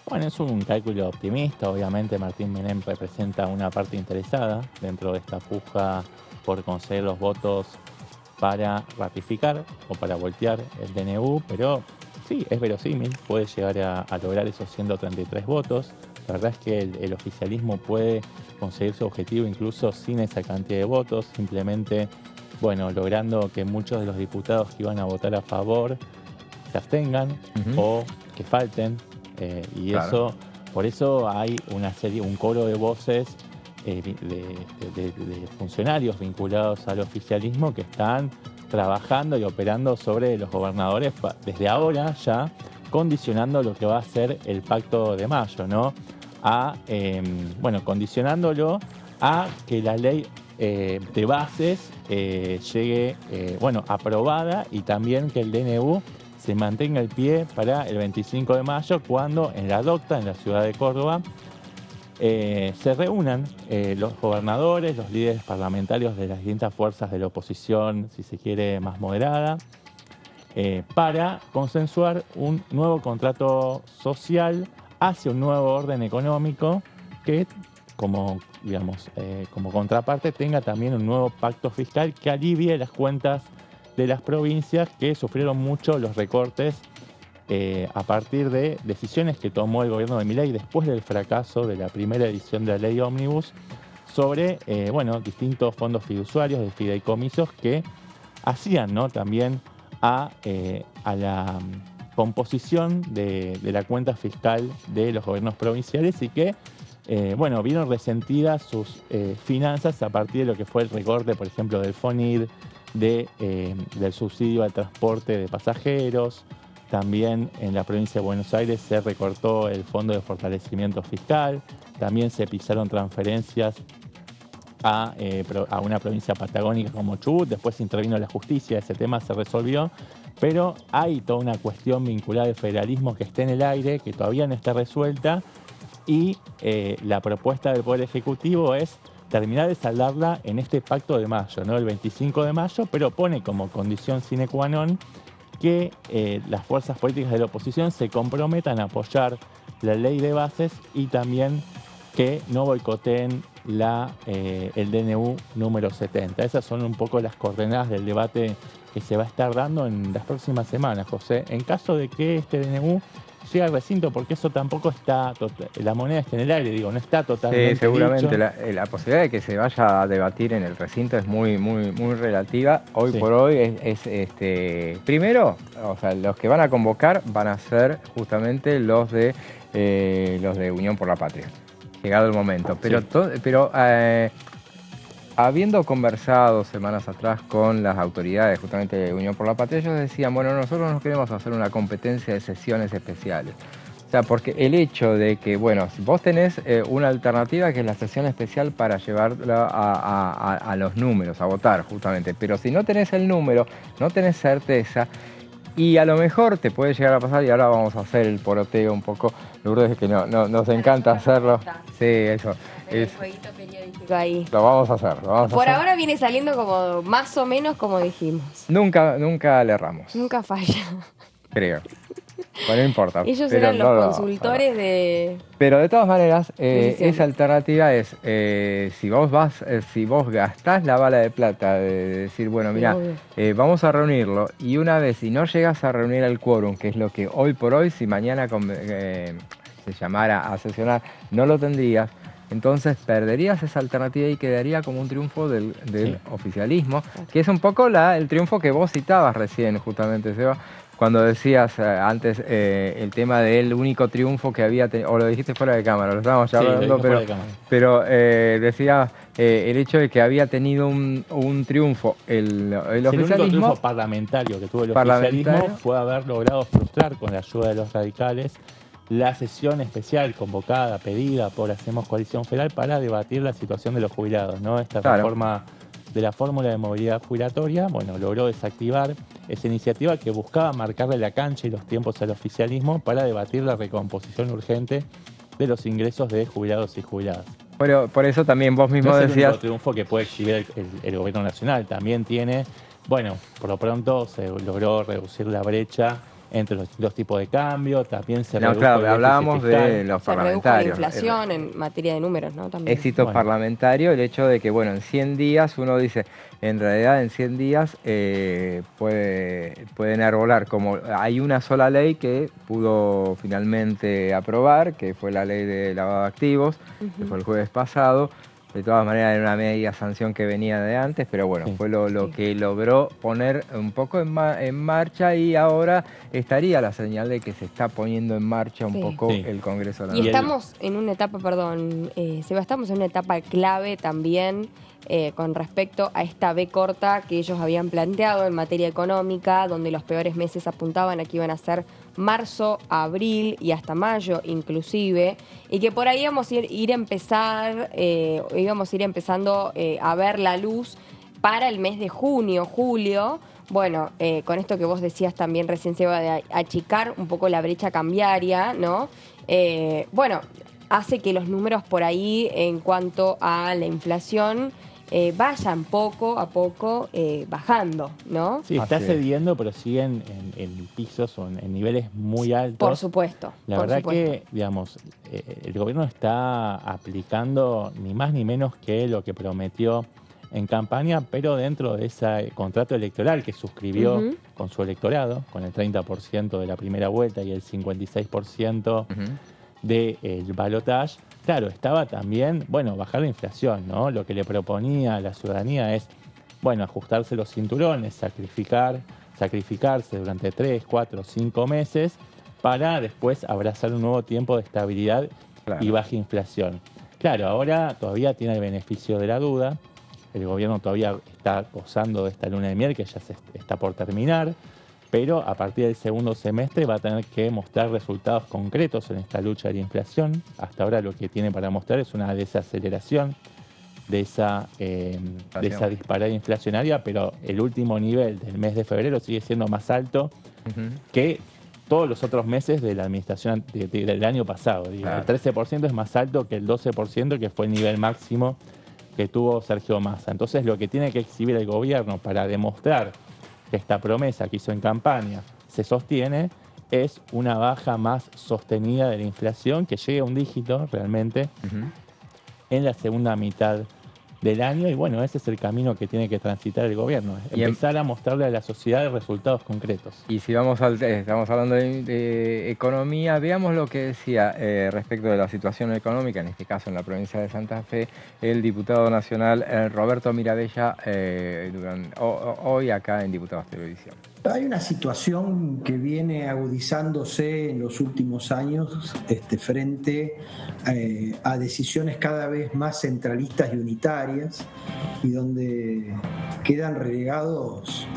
Bueno, es un cálculo optimista. Obviamente Martín Menem representa una parte interesada dentro de esta puja por conseguir los votos para ratificar o para voltear el DNU, pero sí, es verosímil, puede llegar a lograr esos 133 votos. La verdad es que el oficialismo puede conseguir su objetivo incluso sin esa cantidad de votos, simplemente, bueno, logrando que muchos de los diputados que iban a votar a favor se abstengan o que falten. Y claro, eso, por eso hay un coro de voces de funcionarios vinculados al oficialismo que están trabajando y operando sobre los gobernadores desde ahora ya, condicionando lo que va a ser el pacto de mayo, ¿no? Condicionándolo a que la ley de bases llegue, aprobada, y también que el DNU se mantenga el pie para el 25 de mayo, cuando en la Docta, en la ciudad de Córdoba, se reúnan los gobernadores, los líderes parlamentarios de las distintas fuerzas de la oposición, si se quiere, más moderada, para consensuar un nuevo contrato social hacia un nuevo orden económico que, como contraparte, tenga también un nuevo pacto fiscal que alivie las cuentas de las provincias que sufrieron mucho los recortes a partir de decisiones que tomó el gobierno de Milei después del fracaso de la primera edición de la ley Ómnibus sobre distintos fondos fiduciarios de fideicomisos que hacían, ¿no?, también a la composición de la cuenta fiscal de los gobiernos provinciales, y que vieron resentidas sus finanzas a partir de lo que fue el recorte, por ejemplo, del FONID, del subsidio al transporte de pasajeros. También en la provincia de Buenos Aires se recortó el Fondo de Fortalecimiento Fiscal, también se pisaron transferencias a una provincia patagónica como Chubut. Después intervino la justicia, ese tema se resolvió, pero hay toda una cuestión vinculada al federalismo que está en el aire, que todavía no está resuelta, y la propuesta del Poder Ejecutivo es terminar de saldarla en este pacto de mayo, ¿no?, el 25 de mayo, pero pone como condición sine qua non que las fuerzas políticas de la oposición se comprometan a apoyar la ley de bases y también que no boicoteen el DNU número 70. Esas son un poco las coordenadas del debate que se va a estar dando en las próximas semanas, José. En caso de que este DNU llegue al recinto, porque eso tampoco está, la moneda está en el aire, no está totalmente Sí, seguramente dicho. La posibilidad de que se vaya a debatir en el recinto es muy relativa. Hoy por hoy primero, o sea, los que van a convocar van a ser justamente los de Unión por la Patria. llegado el momento. Pero, habiendo conversado semanas atrás con las autoridades justamente de Unión por la Patria, ellos decían, bueno, nosotros no queremos hacer una competencia de sesiones especiales. O sea, porque el hecho de que, bueno, si vos tenés una alternativa que es la sesión especial para llevarla a los números, a votar justamente, pero si no tenés el número, no tenés certeza, y a lo mejor te puede llegar a pasar, y ahora vamos a hacer el poroteo un poco, Lourdes, que nos encanta hacerlo. Sí, eso. El jueguito periodístico ahí. Lo vamos a hacer. Por ahora viene saliendo como más o menos como dijimos. Nunca le erramos. Nunca falla. Creo. Bueno, no importa. Ellos eran los consultores de... Pero de todas maneras, esa alternativa es, si vos gastás la bala de plata de decir, bueno, mira, vamos a reunirlo, y una vez, si no llegas a reunir el quórum, que es lo que hoy por hoy, si mañana se llamara a sesionar, no lo tendrías, entonces perderías esa alternativa y quedaría como un triunfo del oficialismo, que es un poco el triunfo que vos citabas recién, justamente, Seba, cuando decías antes el tema del único triunfo que había tenido, o lo dijiste fuera de cámara, lo estábamos ya hablando, pero decía el hecho de que había tenido un triunfo el oficialismo. El único triunfo parlamentario que tuvo el oficialismo fue haber logrado frustrar con la ayuda de los radicales la sesión especial convocada, pedida por Hacemos Coalición Federal para debatir la situación de los jubilados, ¿no? Esta reforma de la fórmula de movilidad jubilatoria, bueno, logró desactivar esa iniciativa que buscaba marcarle la cancha y los tiempos al oficialismo para debatir la recomposición urgente de los ingresos de jubilados y jubiladas. Pero por eso también vos mismo decías... No es el único triunfo que puede exhibir el gobierno nacional, también tiene, bueno, por lo pronto se logró reducir la brecha entre los distintos tipos de cambio, también se redujo claro, hablábamos de los parlamentarios. Se redujo la inflación en materia de números, ¿no? También. Éxito parlamentario, el hecho de que, bueno, en 100 días, uno dice, en realidad en 100 días pueden arbolar, como hay una sola ley que pudo finalmente aprobar, que fue la ley de lavado de activos, que fue el jueves pasado. De todas maneras era una media sanción que venía de antes, pero bueno, fue lo que logró poner un poco en marcha, y ahora estaría la señal de que se está poniendo en marcha un poco el Congreso Nacional. Y estamos en una etapa, Seba, estamos en una etapa clave también con respecto a esta B corta que ellos habían planteado en materia económica, donde los peores meses apuntaban a que iban a ser marzo, abril y hasta mayo inclusive, y que por ahí íbamos a ir empezando a ver la luz para el mes de junio, julio. Bueno, con esto que vos decías también recién, Seba, de achicar un poco la brecha cambiaria, ¿no? Bueno, hace que los números por ahí en cuanto a la inflación vayan poco a poco bajando, ¿no? Sí, está cediendo, pero siguen en pisos o en niveles muy altos. Por supuesto. La verdad que, digamos, el gobierno está aplicando ni más ni menos que lo que prometió en campaña, pero dentro de ese contrato electoral que suscribió con su electorado, con el 30% de la primera vuelta y el 56% del balotaje. Claro, estaba también, bueno, bajar la inflación, ¿no? Lo que le proponía a la ciudadanía es, bueno, ajustarse los cinturones, sacrificarse durante 3, 4, 5 meses para después abrazar un nuevo tiempo de estabilidad y baja inflación. Claro, ahora todavía tiene el beneficio de la duda, el gobierno todavía está gozando de esta luna de miel que ya está por terminar, pero a partir del segundo semestre va a tener que mostrar resultados concretos en esta lucha de la inflación. Hasta ahora lo que tiene para mostrar es una desaceleración de esa disparada inflacionaria, pero el último nivel del mes de febrero sigue siendo más alto que todos los otros meses de la administración del año pasado. Digo. El 13% es más alto que el 12%, que fue el nivel máximo que tuvo Sergio Massa. Entonces lo que tiene que exhibir el gobierno para demostrar que esta promesa que hizo en campaña se sostiene es una baja más sostenida de la inflación que llegue a un dígito realmente en la segunda mitad del año, y bueno, ese es el camino que tiene que transitar el gobierno, empezar a mostrarle a la sociedad resultados concretos. Y si estamos hablando de economía, veamos lo que decía respecto de la situación económica, en este caso en la provincia de Santa Fe, el diputado nacional Roberto Mirabella hoy acá en Diputados Televisión. Hay una situación que viene agudizándose en los últimos años frente a decisiones cada vez más centralistas y unitarias, y donde quedan relegados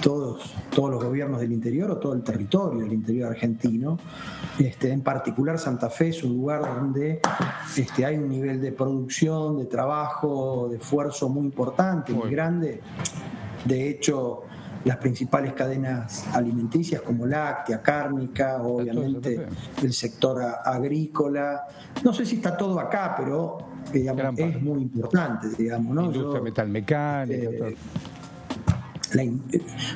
todos los gobiernos del interior o todo el territorio del interior argentino. En particular Santa Fe es un lugar donde hay un nivel de producción, de trabajo, de esfuerzo muy importante, muy grande. De hecho, las principales cadenas alimenticias como láctea, cárnica, obviamente el sector agrícola. No sé si está todo acá, pero digamos, es muy importante, digamos, ¿no? Industria metalmecánica,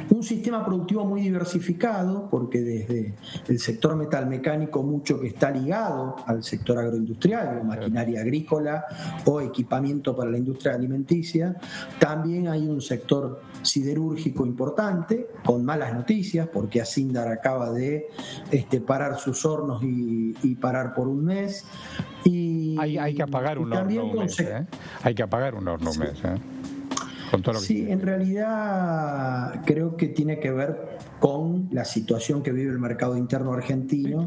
un sistema productivo muy diversificado, porque desde el sector metalmecánico mucho que está ligado al sector agroindustrial, maquinaria agrícola o equipamiento para la industria alimenticia. También hay un sector siderúrgico importante, con malas noticias, porque Asindar acaba de parar sus hornos y parar por un mes. Y hay que apagar un horno un mes, Hay que apagar un horno un mes, Con todo lo que sí, en realidad creo que tiene que ver con la situación que vive el mercado interno argentino,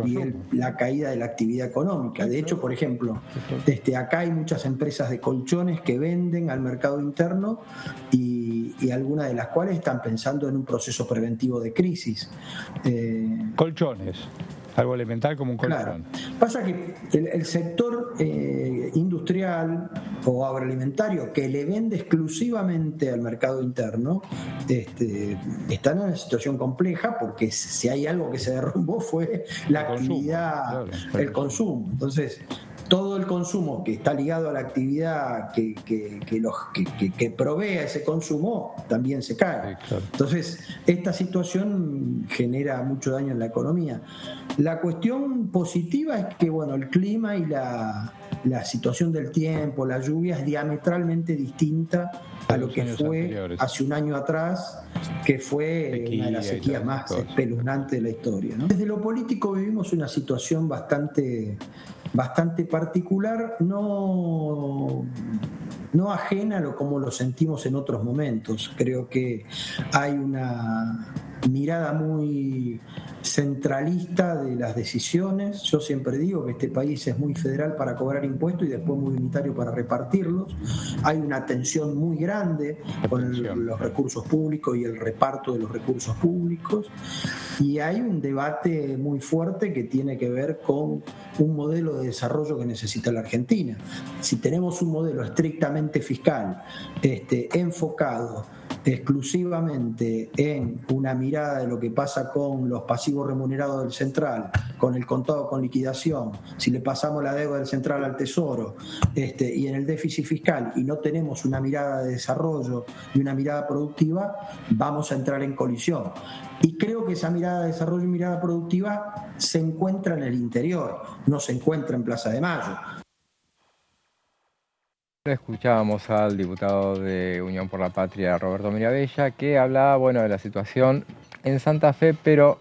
y la caída de la actividad económica. De hecho, por ejemplo, acá hay muchas empresas de colchones que venden al mercado interno y algunas de las cuales están pensando en un proceso preventivo de crisis. Colchones. Algo elemental como un colchón. Claro. Pasa que el sector industrial o agroalimentario que le vende exclusivamente al mercado interno está en una situación compleja, porque si hay algo que se derrumbó fue la actividad, el consumo. Entonces, todo el consumo que está ligado a la actividad que provee ese consumo también se cae. Entonces, esta situación genera mucho daño en la economía. La cuestión positiva es que, bueno, el clima y la situación del tiempo, la lluvia, es diametralmente distinta a lo que fue hace un año atrás, que fue una de las sequías más espeluznantes de la historia, ¿no? Desde lo político vivimos una situación bastante particular, no ajena a como lo sentimos en otros momentos. Creo que hay una mirada muy centralista de las decisiones. Yo siempre digo que este país es muy federal para cobrar impuestos y después muy unitario para repartirlos. Hay una tensión muy grande con los recursos públicos y el reparto de los recursos públicos, y hay un debate muy fuerte que tiene que ver con un modelo de desarrollo que necesita la Argentina. Si tenemos un modelo estrictamente fiscal, enfocado exclusivamente en una mirada de lo que pasa con los pasivos remunerados del central, con el contado con liquidación, si le pasamos la deuda del central al tesoro, y en el déficit fiscal, y no tenemos una mirada de desarrollo y una mirada productiva, vamos a entrar en colisión. Y creo que esa mirada de desarrollo y mirada productiva se encuentra en el interior, no se encuentra en Plaza de Mayo. Escuchábamos al diputado de Unión por la Patria, Roberto Mirabella, que hablaba, bueno, de la situación en Santa Fe, pero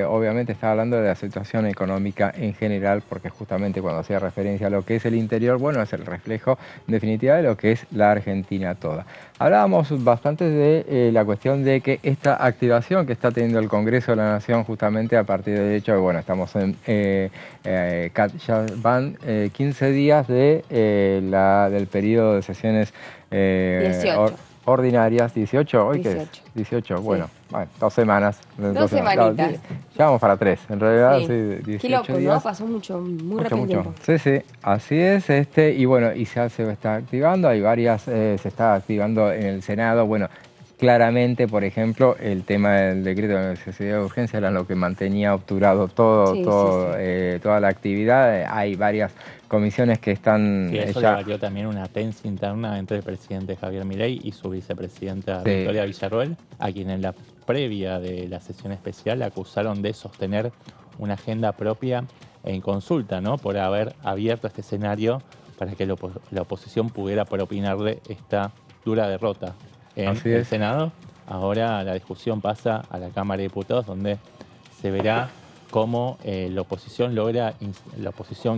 obviamente estaba hablando de la situación económica en general, porque justamente cuando hacía referencia a lo que es el interior, bueno, es el reflejo en definitiva de lo que es la Argentina toda. Hablábamos bastante de la cuestión de que esta activación que está teniendo el Congreso de la Nación, justamente a partir del hecho de, bueno, estamos en ya van 15 días del periodo de sesiones 18. Ordinarias, 18, ¿hoy 18. ¿Qué es? 18, bueno, sí. Bueno, 2 semanas. 2 semanitas. Ya vamos para 3, en realidad, sí, 18 Qué loco, días. ¿no? Pasó muy rápido tiempo. Sí, sí, así es, y bueno, y ya se está activando, hay varias, se está activando en el Senado, bueno, claramente, por ejemplo, el tema del decreto de necesidad de urgencia era lo que mantenía obturado toda la actividad. Hay varias comisiones que están... Sí, eso le valió también una tensa interna entre el presidente Javier Milei y su vicepresidenta Victoria Villarroel, a quien en la previa de la sesión especial acusaron de sostener una agenda propia en consulta, ¿no? Por haber abierto este escenario para que la oposición pudiera propinarle esta dura derrota en el Senado. Ahora la discusión pasa a la Cámara de Diputados, donde se verá cómo la oposición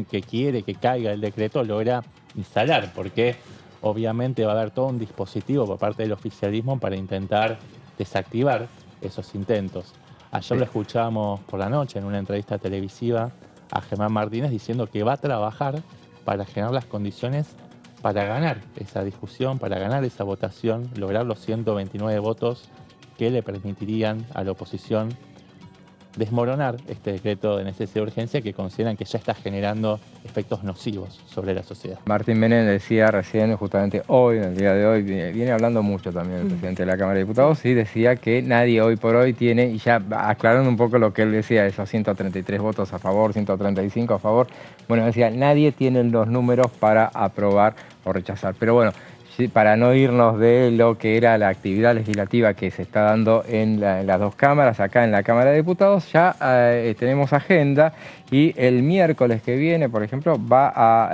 que quiere que caiga el decreto logra instalar, porque obviamente va a haber todo un dispositivo por parte del oficialismo para intentar desactivar esos intentos. Ayer lo escuchábamos por la noche en una entrevista televisiva a Germán Martínez diciendo que va a trabajar para generar las condiciones para ganar esa discusión, para ganar esa votación, lograr los 129 votos que le permitirían a la oposición desmoronar este decreto de necesidad de urgencia que consideran que ya está generando efectos nocivos sobre la sociedad. Martín Menem decía recién, justamente hoy, en el día de hoy, viene hablando mucho también el presidente de la Cámara de Diputados, y decía que nadie hoy por hoy tiene, y ya aclarando un poco lo que él decía, esos 133 votos a favor, 135 a favor, bueno, decía, nadie tiene los números para aprobar o rechazar. Pero bueno, para no irnos de lo que era la actividad legislativa que se está dando en las dos cámaras, acá en la Cámara de Diputados, ya tenemos agenda y el miércoles que viene, por ejemplo, ha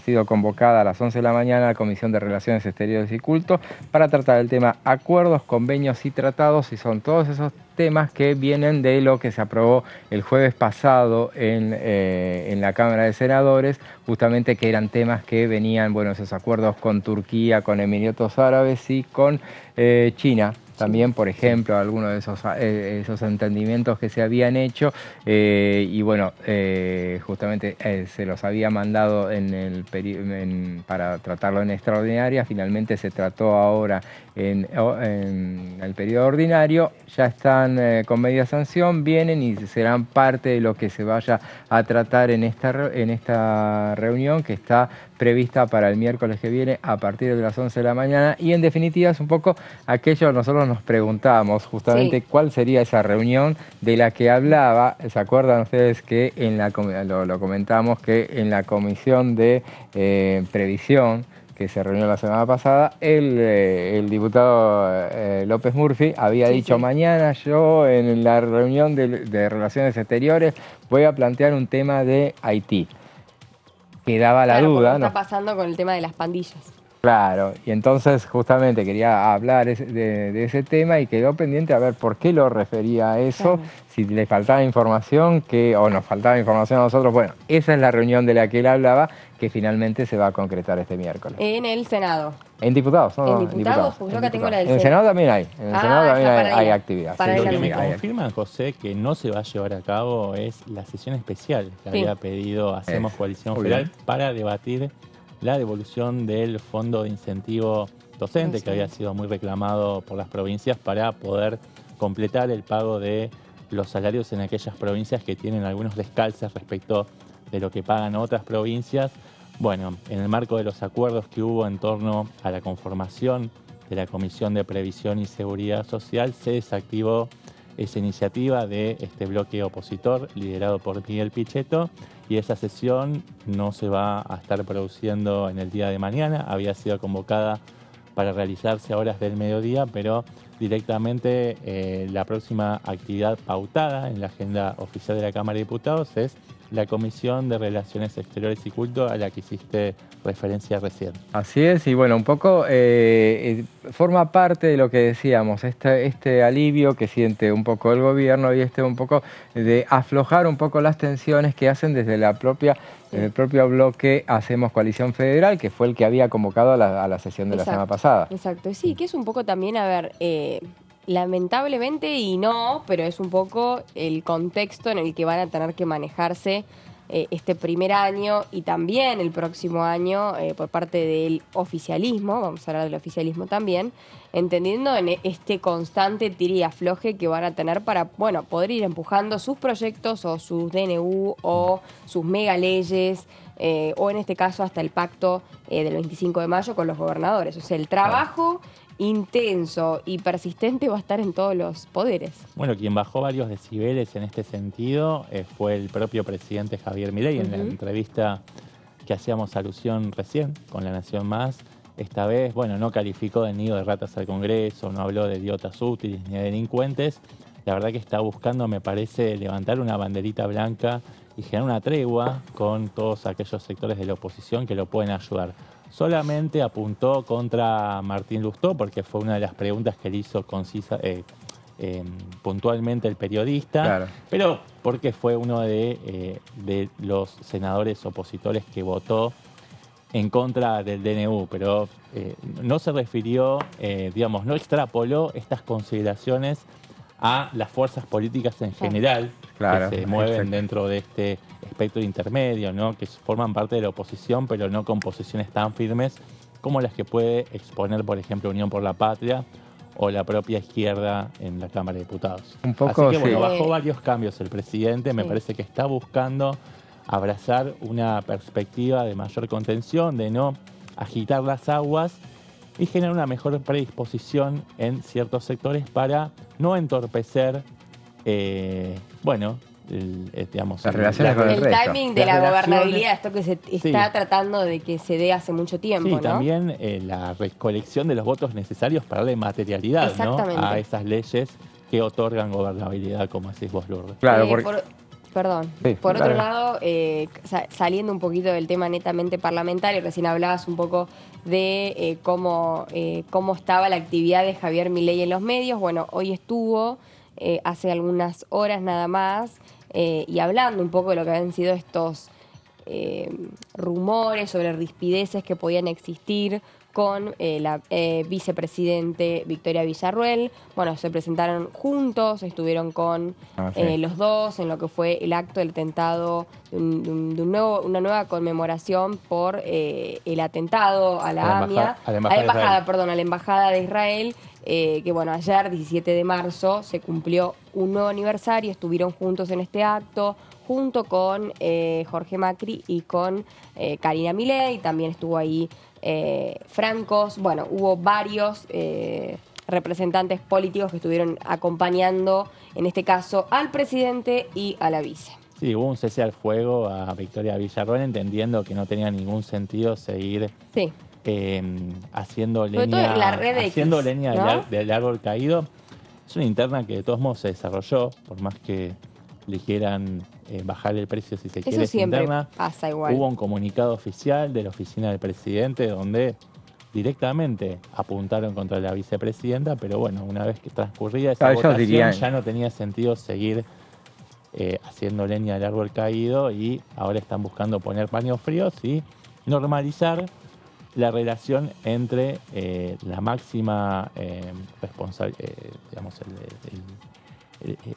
sido convocada a las 11 de la mañana la Comisión de Relaciones Exteriores y Culto para tratar el tema acuerdos, convenios y tratados, y son todos esos temas que vienen de lo que se aprobó el jueves pasado en la Cámara de Senadores, justamente que eran temas que venían, bueno, esos acuerdos con Turquía, con Emiratos Árabes y con China. También, por ejemplo, algunos de esos entendimientos que se habían hecho y bueno, justamente se los había mandado para tratarlo en extraordinaria, finalmente se trató ahora en el periodo ordinario, ya están con media sanción, vienen y serán parte de lo que se vaya a tratar en esta reunión que está prevista para el miércoles que viene a partir de las 11 de la mañana, y en definitiva es un poco aquello nosotros nos preguntábamos justamente cuál sería esa reunión de la que hablaba. ¿Se acuerdan ustedes que lo comentamos que en la comisión de previsión que se reunió la semana pasada, el diputado López Murphy había dicho mañana yo en la reunión de Relaciones Exteriores voy a plantear un tema de Haití? Quedaba la duda, ¿no? Está pasando con el tema de las pandillas. Claro, y entonces justamente quería hablar de ese tema y quedó pendiente a ver por qué lo refería a eso, si le faltaba información o nos faltaba información a nosotros. Bueno, esa es la reunión de la que él hablaba, que finalmente se va a concretar este miércoles. En el Senado. En diputados, ¿no? En diputados, pues yo acá tengo la del Senado. En el Senado también hay, en el Senado también hay actividad. Lo que me confirman, José, que no se va a llevar a cabo es la sesión especial que había pedido Hacemos Coalición Federal para debatir la devolución del Fondo de Incentivo Docente, que había sido muy reclamado por las provincias para poder completar el pago de los salarios en aquellas provincias que tienen algunos descalces respecto de lo que pagan otras provincias. Bueno, en el marco de los acuerdos que hubo en torno a la conformación de la Comisión de Previsión y Seguridad Social, se desactivó esa iniciativa de este bloque opositor liderado por Miguel Pichetto, y esa sesión no se va a estar produciendo en el día de mañana. Había sido convocada para realizarse a horas del mediodía, pero directamente la próxima actividad pautada en la agenda oficial de la Cámara de Diputados es la Comisión de Relaciones Exteriores y Culto, a la que hiciste referencia recién. Así es, y bueno, un poco forma parte de lo que decíamos, este alivio que siente un poco el gobierno y un poco de aflojar un poco las tensiones que hacen desde el propio bloque Hacemos Coalición Federal, que fue el que había convocado a la sesión de la semana pasada. Exacto, sí, que es un poco también, a ver, lamentablemente y no, pero es un poco el contexto en el que van a tener que manejarse este primer año y también el próximo año por parte del oficialismo, vamos a hablar del oficialismo también, entendiendo en este constante tira y afloje que van a tener para, bueno, poder ir empujando sus proyectos o sus DNU o sus mega leyes, o en este caso hasta el pacto del 25 de mayo con los gobernadores. O sea, el trabajo intenso y persistente va a estar en todos los poderes. Bueno, quien bajó varios decibeles en este sentido fue el propio presidente Javier Milei. En la entrevista que hacíamos alusión recién con La Nación Más, esta vez, bueno, no calificó de nido de ratas al Congreso, no habló de idiotas útiles ni de delincuentes. La verdad que está buscando, me parece, levantar una banderita blanca y generar una tregua con todos aquellos sectores de la oposición que lo pueden ayudar. Solamente apuntó contra Martín Lustó, porque fue una de las preguntas que le hizo puntualmente el periodista, pero porque fue uno de los senadores opositores que votó en contra del DNU, pero no se refirió, digamos, no extrapoló estas consideraciones a las fuerzas políticas en general, claro, que se mueven dentro de este espectro intermedio, ¿no? Que forman parte de la oposición, pero no con posiciones tan firmes como las que puede exponer, por ejemplo, Unión por la Patria o la propia izquierda en la Cámara de Diputados. Un poco, así que, bueno, bajó varios cambios el presidente. Me parece que está buscando abrazar una perspectiva de mayor contención, de no agitar las aguas y generar una mejor predisposición en ciertos sectores para no entorpecer, digamos, las relaciones con el resto. Timing de la gobernabilidad, esto que se está tratando de que se dé hace mucho tiempo, sí, ¿no? También la recolección de los votos necesarios para darle materialidad, ¿no?, a esas leyes que otorgan gobernabilidad, como decís vos, Lourdes. Claro, por otro lado, saliendo un poquito del tema netamente parlamentario, recién hablabas un poco de cómo estaba la actividad de Javier Milei en los medios. Bueno, hoy estuvo hace algunas horas nada más y hablando un poco de lo que habían sido estos rumores sobre rispideces que podían existir con la vicepresidente Victoria Villarruel. Bueno, se presentaron juntos, estuvieron con los dos en lo que fue el acto del atentado, una nueva conmemoración por el atentado a la AMIA, a la Embajada de Israel, que bueno, ayer, 17 de marzo, se cumplió un nuevo aniversario, estuvieron juntos en este acto, junto con Jorge Macri y con Karina Milei, también estuvo ahí Francos. Bueno, hubo varios representantes políticos que estuvieron acompañando, en este caso, al presidente y a la vice. Sí, hubo un cese al fuego a Victoria Villarruel, entendiendo que no tenía ningún sentido seguir haciendo leña del árbol caído. Es una interna que de todos modos se desarrolló, por más que le quieran bajar el precio si se quiere. Eso siempre interna. Pasa igual. Hubo un comunicado oficial de la oficina del presidente donde directamente apuntaron contra la vicepresidenta, pero bueno, una vez que transcurría esa votación ya no tenía sentido seguir haciendo leña del árbol caído, y ahora están buscando poner paños fríos y normalizar la relación entre la máxima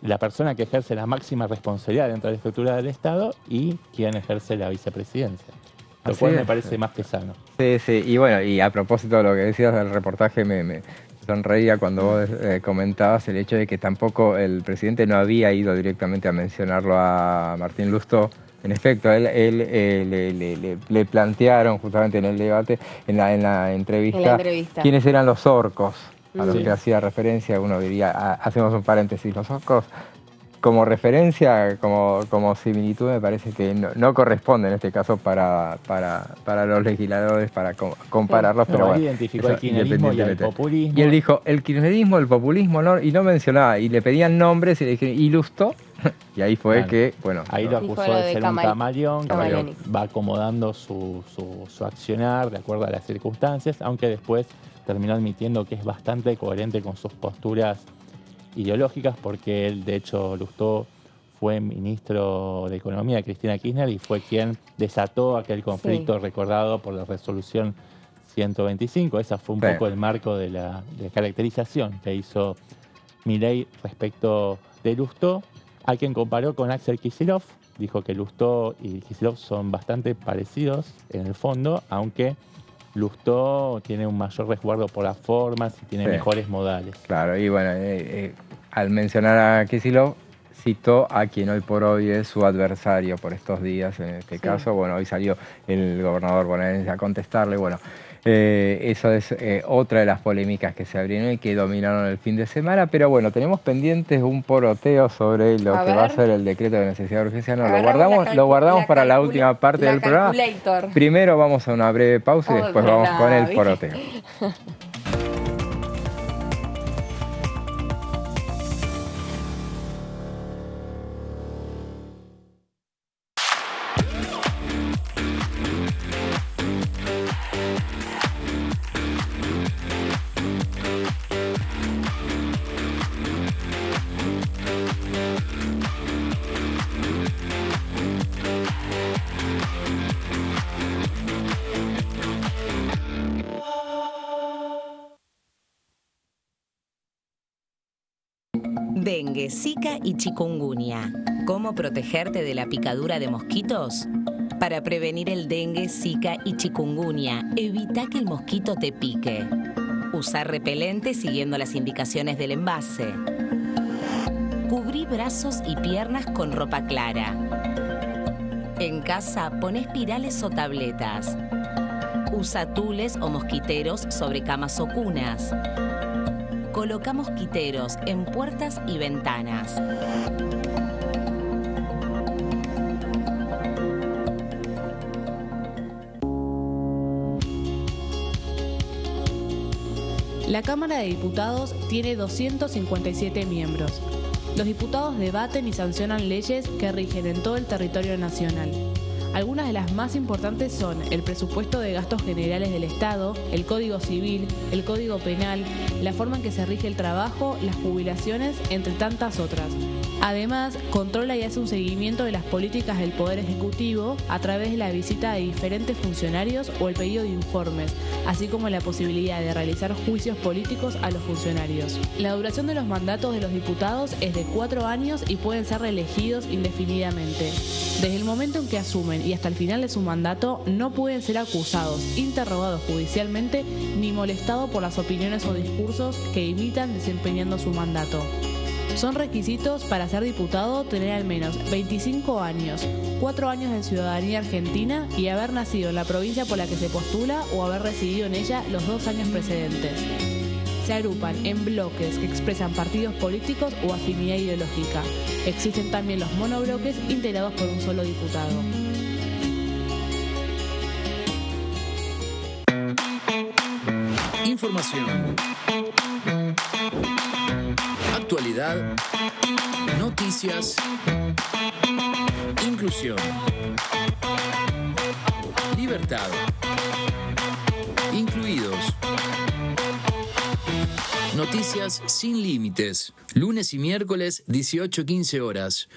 la persona que ejerce la máxima responsabilidad dentro de la estructura del Estado y quien ejerce la vicepresidencia. Lo cual me parece más que sano. Sí, sí. Y bueno, y a propósito de lo que decías del reportaje, me sonreía cuando vos comentabas el hecho de que tampoco el presidente no había ido directamente a mencionarlo a Martín Lustó. En efecto, le plantearon justamente en el debate, en la entrevista, quiénes eran los orcos a los que hacía referencia. Uno diría, hacemos un paréntesis, los orcos como referencia, como similitud, me parece que no corresponde en este caso para los legisladores, para compararlos. Pero bueno, identificó el kirchnerismo y el populismo. Y él dijo, el kirchnerismo, el populismo, no, y no mencionaba, y le pedían nombres y le dijeron, ¿y Lustó? Y ahí fue que, bueno... Ahí lo acusó de ser un camaleón, que va acomodando su accionar de acuerdo a las circunstancias, aunque después terminó admitiendo que es bastante coherente con sus posturas ideológicas, porque él, de hecho, Lustó fue ministro de Economía de Cristina Kirchner y fue quien desató aquel conflicto recordado por la resolución 125. Esa fue un poco el marco de la caracterización que hizo Milei respecto de Lustó, a quien comparó con Axel Kicillof. Dijo que Lustó y Kicillof son bastante parecidos en el fondo, aunque Lustó tiene un mayor resguardo por las formas y tiene mejores modales. Claro, y bueno, al mencionar a Kicillof, citó a quien hoy por hoy es su adversario por estos días, en este caso. Bueno, hoy salió el gobernador bonaerense a contestarle. Bueno, eso es otra de las polémicas que se abrieron y que dominaron el fin de semana. Pero bueno, tenemos pendientes un poroteo sobre lo que va a ser el decreto de necesidad de urgencia. No, lo guardamos para la última parte del programa. Primero vamos a una breve pausa y después vamos con el poroteo. dengue, zika y chikungunya. ¿Cómo protegerte de la picadura de mosquitos? Para prevenir el dengue, zika y chikungunya, evita que el mosquito te pique. Usar repelente siguiendo las indicaciones del envase. Cubrí brazos y piernas con ropa clara. En casa, pon espirales o tabletas. Usa tules o mosquiteros sobre camas o cunas. Coloca mosquiteros en puertas y ventanas. La Cámara de Diputados tiene 257 miembros. Los diputados debaten y sancionan leyes que rigen en todo el territorio nacional. Algunas de las más importantes son el presupuesto de gastos generales del Estado, el Código Civil, el Código Penal, la forma en que se rige el trabajo, las jubilaciones, entre tantas otras. Además, controla y hace un seguimiento de las políticas del Poder Ejecutivo a través de la visita de diferentes funcionarios o el pedido de informes, así como la posibilidad de realizar juicios políticos a los funcionarios. La duración de los mandatos de los diputados es de 4 años y pueden ser reelegidos indefinidamente. Desde el momento en que asumen y hasta el final de su mandato, no pueden ser acusados, interrogados judicialmente ni molestados por las opiniones o discursos que imitan desempeñando su mandato. Son requisitos para ser diputado tener al menos 25 años, 4 años de ciudadanía argentina y haber nacido en la provincia por la que se postula o haber residido en ella los 2 años precedentes. Se agrupan en bloques que expresan partidos políticos o afinidad ideológica. Existen también los monobloques integrados por un solo diputado. Información. Actualidad. Noticias. Inclusión. Libertad. Incluidos. Noticias sin límites. Lunes y miércoles, 18-15 horas.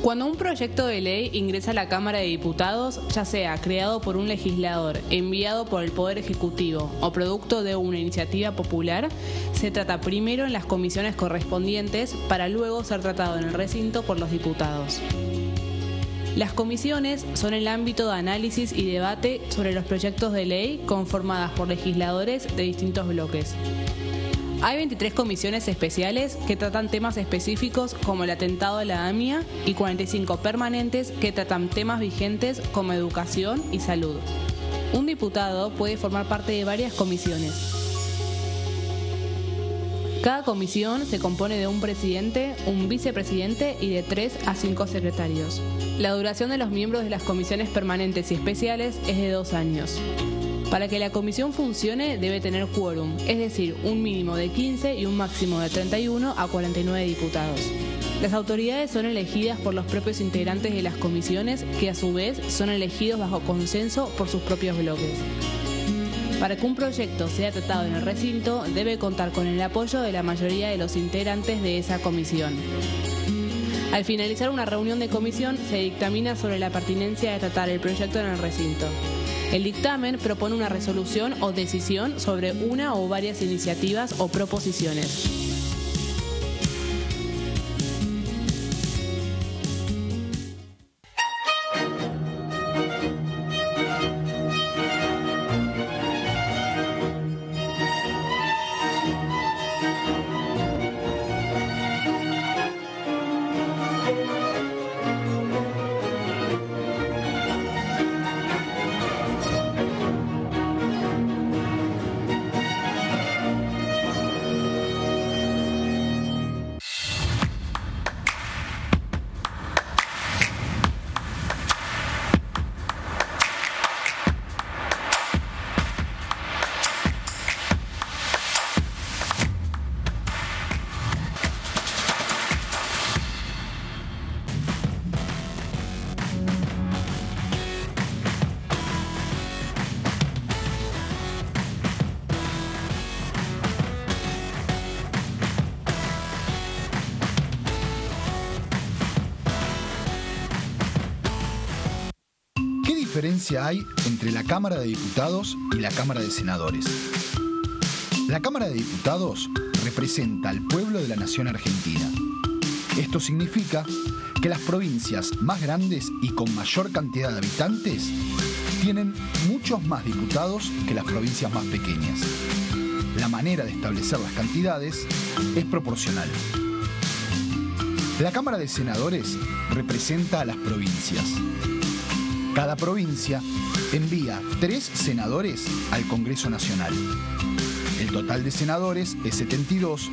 Cuando un proyecto de ley ingresa a la Cámara de Diputados, ya sea creado por un legislador, enviado por el Poder Ejecutivo o producto de una iniciativa popular, se trata primero en las comisiones correspondientes para luego ser tratado en el recinto por los diputados. Las comisiones son el ámbito de análisis y debate sobre los proyectos de ley conformadas por legisladores de distintos bloques. Hay 23 comisiones especiales que tratan temas específicos como el atentado de la AMIA y 45 permanentes que tratan temas vigentes como educación y salud. Un diputado puede formar parte de varias comisiones. Cada comisión se compone de un presidente, un vicepresidente y de 3 a 5 secretarios. La duración de los miembros de las comisiones permanentes y especiales es de 2 años. Para que la comisión funcione debe tener quórum, es decir, un mínimo de 15 y un máximo de 31 a 49 diputados. Las autoridades son elegidas por los propios integrantes de las comisiones, que a su vez son elegidos bajo consenso por sus propios bloques. Para que un proyecto sea tratado en el recinto, debe contar con el apoyo de la mayoría de los integrantes de esa comisión. Al finalizar una reunión de comisión, se dictamina sobre la pertinencia de tratar el proyecto en el recinto. El dictamen propone una resolución o decisión sobre una o varias iniciativas o proposiciones. diferencia hay entre la Cámara de Diputados y la Cámara de Senadores? La Cámara de Diputados representa al pueblo de la nación argentina. Esto significa que las provincias más grandes y con mayor cantidad de habitantes tienen muchos más diputados que las provincias más pequeñas. La manera de establecer las cantidades es proporcional. La Cámara de Senadores representa a las provincias. Cada provincia envía 3 senadores al Congreso Nacional. El total de senadores es 72,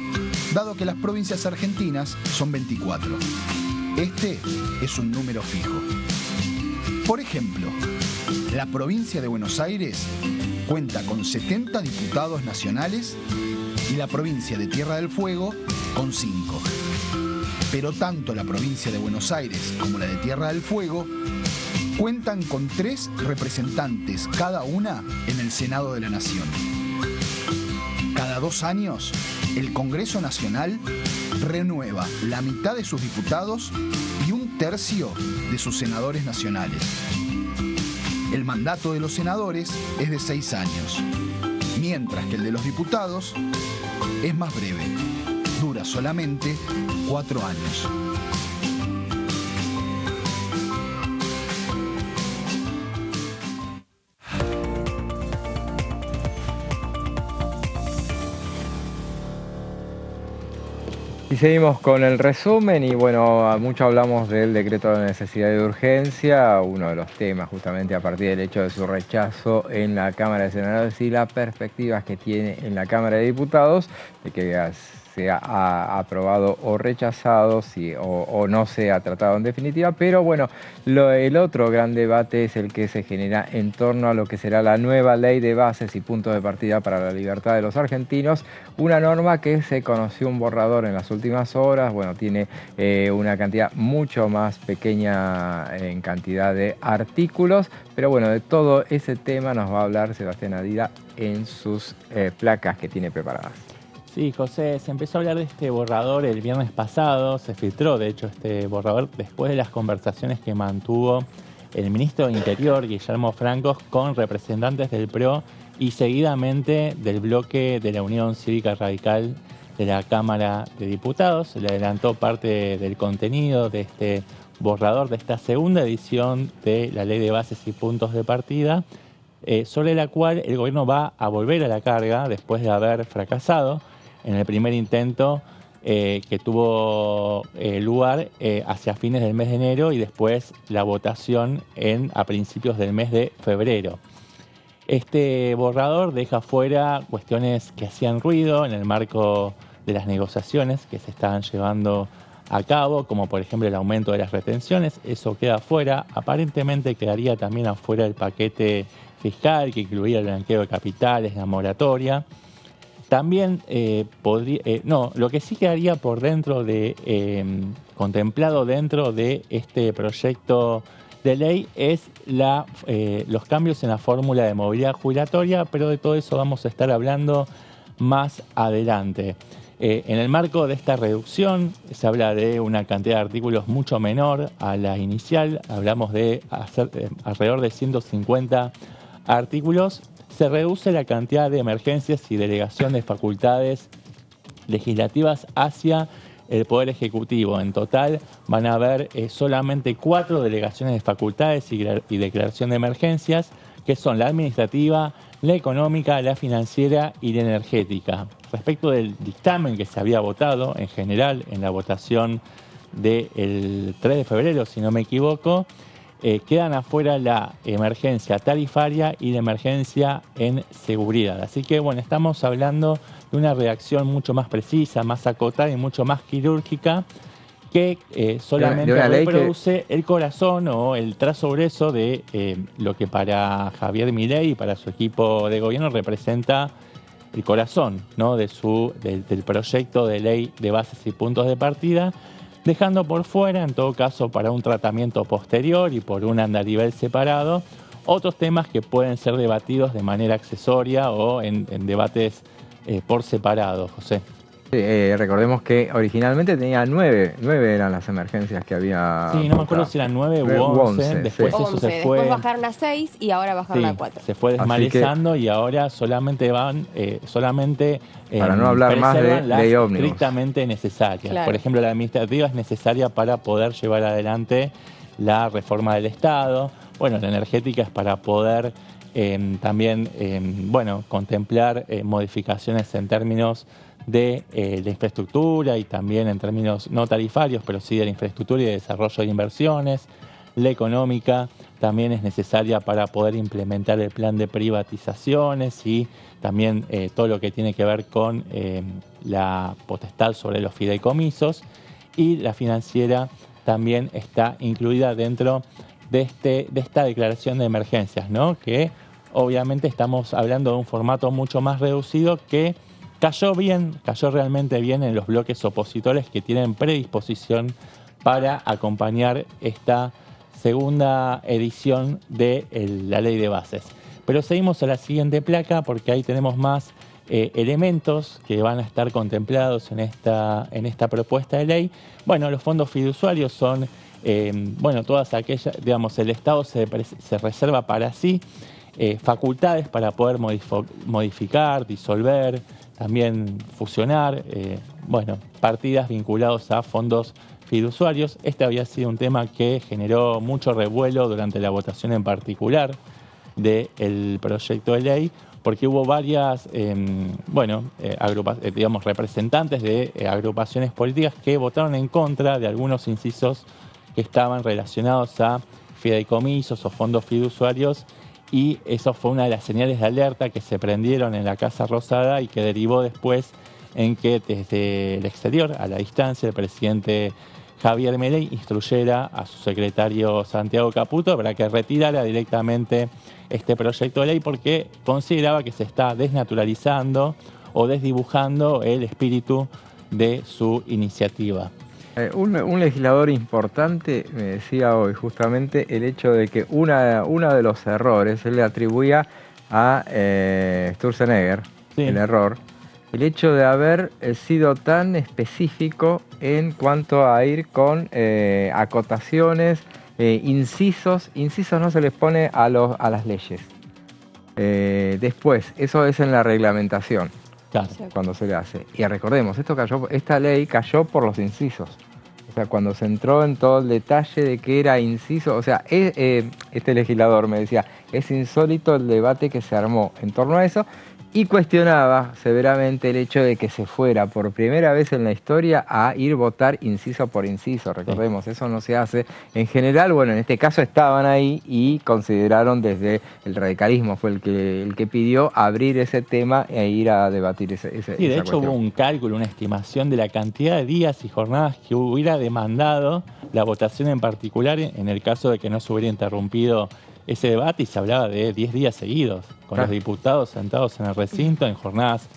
dado que las provincias argentinas son 24. Este es un número fijo. Por ejemplo, la provincia de Buenos Aires cuenta con 70 diputados nacionales y la provincia de Tierra del Fuego con 5. Pero tanto la provincia de Buenos Aires como la de Tierra del Fuego cuentan con 3 representantes cada una en el Senado de la Nación. Cada 2 años, el Congreso Nacional renueva la mitad de sus diputados y 1/3 de sus senadores nacionales. El mandato de los senadores es de 6 años, mientras que el de los diputados es más breve, dura solamente 4 años. Y seguimos con el resumen y bueno, mucho hablamos del decreto de necesidad y de urgencia, uno de los temas justamente a partir del hecho de su rechazo en la Cámara de Senadores y las perspectivas que tiene en la Cámara de Diputados de que sea aprobado o rechazado o no sea tratado en definitiva, pero bueno, el otro gran debate es el que se genera en torno a lo que será la nueva ley de bases y puntos de partida para la libertad de los argentinos, una norma que se conoció un borrador en las últimas horas, bueno, tiene una cantidad mucho más pequeña en cantidad de artículos, pero bueno, de todo ese tema nos va a hablar Sebastián Adida en sus placas que tiene preparadas. Sí, José, se empezó a hablar de este borrador el viernes pasado, se filtró de hecho este borrador después de las conversaciones que mantuvo el ministro de Interior, Guillermo Francos, con representantes del PRO y seguidamente del bloque de la Unión Cívica Radical de la Cámara de Diputados. Se le adelantó parte del contenido de este borrador, de esta segunda edición de la Ley de Bases y Puntos de Partida, sobre la cual el gobierno va a volver a la carga después de haber fracasado en el primer intento que tuvo lugar hacia fines del mes de enero y después la votación a principios del mes de febrero. Este borrador deja fuera cuestiones que hacían ruido en el marco de las negociaciones que se estaban llevando a cabo, como por ejemplo el aumento de las retenciones. Eso queda fuera. Aparentemente quedaría también afuera el paquete fiscal que incluía el blanqueo de capitales, la moratoria. También lo que sí quedaría por dentro contemplado dentro de este proyecto de ley es los cambios en la fórmula de movilidad jubilatoria, pero de todo eso vamos a estar hablando más adelante. En el marco de esta reducción se habla de una cantidad de artículos mucho menor a la inicial, hablamos de alrededor de 150 artículos. Se reduce la cantidad de emergencias y delegación de facultades legislativas hacia el Poder Ejecutivo. En total van a haber solamente 4 delegaciones de facultades y declaración de emergencias, que son la administrativa, la económica, la financiera y la energética. Respecto del dictamen que se había votado en general en la votación del 3 de febrero, si no me equivoco, quedan afuera la emergencia tarifaria y la emergencia en seguridad. Así que, bueno, estamos hablando de una redacción mucho más precisa, más acotada y mucho más quirúrgica que solamente reproduce el corazón o el trazo grueso de lo que para Javier Milei y para su equipo de gobierno representa el corazón, ¿no?, del proyecto de ley de bases y puntos de partida, dejando por fuera, en todo caso, para un tratamiento posterior y por un andarivel separado, otros temas que pueden ser debatidos de manera accesoria o en debates por separado, José. Sí, recordemos que originalmente tenía 9 eran las emergencias que había. Sí, no me acuerdo si eran 9 u 11. Después eso se fue. Después bajaron a 6 y ahora bajaron a 4. Se fue desmalezando y ahora solamente van, para no hablar más de ley ómnibus, estrictamente necesarias. Claro. Por ejemplo, la administrativa es necesaria para poder llevar adelante la reforma del Estado. Bueno, la energética es para poder también, contemplar modificaciones en términos de la infraestructura y también en términos no tarifarios, pero sí de la infraestructura y de desarrollo de inversiones. La económica también es necesaria para poder implementar el plan de privatizaciones y también todo lo que tiene que ver con la potestad sobre los fideicomisos. Y la financiera también está incluida dentro de esta declaración de emergencias, ¿no? Que obviamente estamos hablando de un formato mucho más reducido que cayó realmente bien en los bloques opositores que tienen predisposición para acompañar esta segunda edición de la ley de bases. Pero seguimos a la siguiente placa porque ahí tenemos más elementos que van a estar contemplados en esta propuesta de ley. Bueno, los fondos fiduciarios son, todas aquellas, digamos, el Estado se reserva para sí facultades para poder modificar, disolver, también fusionar, partidas vinculadas a fondos fiduciarios. Este había sido un tema que generó mucho revuelo durante la votación en particular del proyecto de ley, porque hubo varias representantes de agrupaciones políticas que votaron en contra de algunos incisos que estaban relacionados a fideicomisos o fondos fiduciarios, y eso fue una de las señales de alerta que se prendieron en la Casa Rosada y que derivó después en que desde el exterior, a la distancia, el presidente Javier Milei instruyera a su secretario Santiago Caputo para que retirara directamente este proyecto de ley porque consideraba que se está desnaturalizando o desdibujando el espíritu de su iniciativa. Un legislador importante me decía hoy justamente el hecho de que uno de los errores, él le atribuía a Sturzenegger, el error, el hecho de haber sido tan específico en cuanto a ir con acotaciones, incisos no se les pone a las leyes. Después, eso es en la reglamentación. Claro. Cuando se le hace. Y recordemos, esta ley cayó por los incisos. O sea, cuando se entró en todo el detalle de que era inciso, o sea, este legislador me decía, es insólito el debate que se armó en torno a eso, y cuestionaba severamente el hecho de que se fuera por primera vez en la historia a ir votar inciso por inciso. Recordemos, eso no se hace. En general, en este caso estaban ahí y consideraron desde el radicalismo, fue el que pidió abrir ese tema e ir a debatir esa cuestión. Sí, de hecho hubo un cálculo, una estimación de la cantidad de días y jornadas que hubiera demandado la votación en particular en el caso de que no se hubiera interrumpido ese debate, y se hablaba de 10 días seguidos, con los diputados sentados en el recinto en jornadas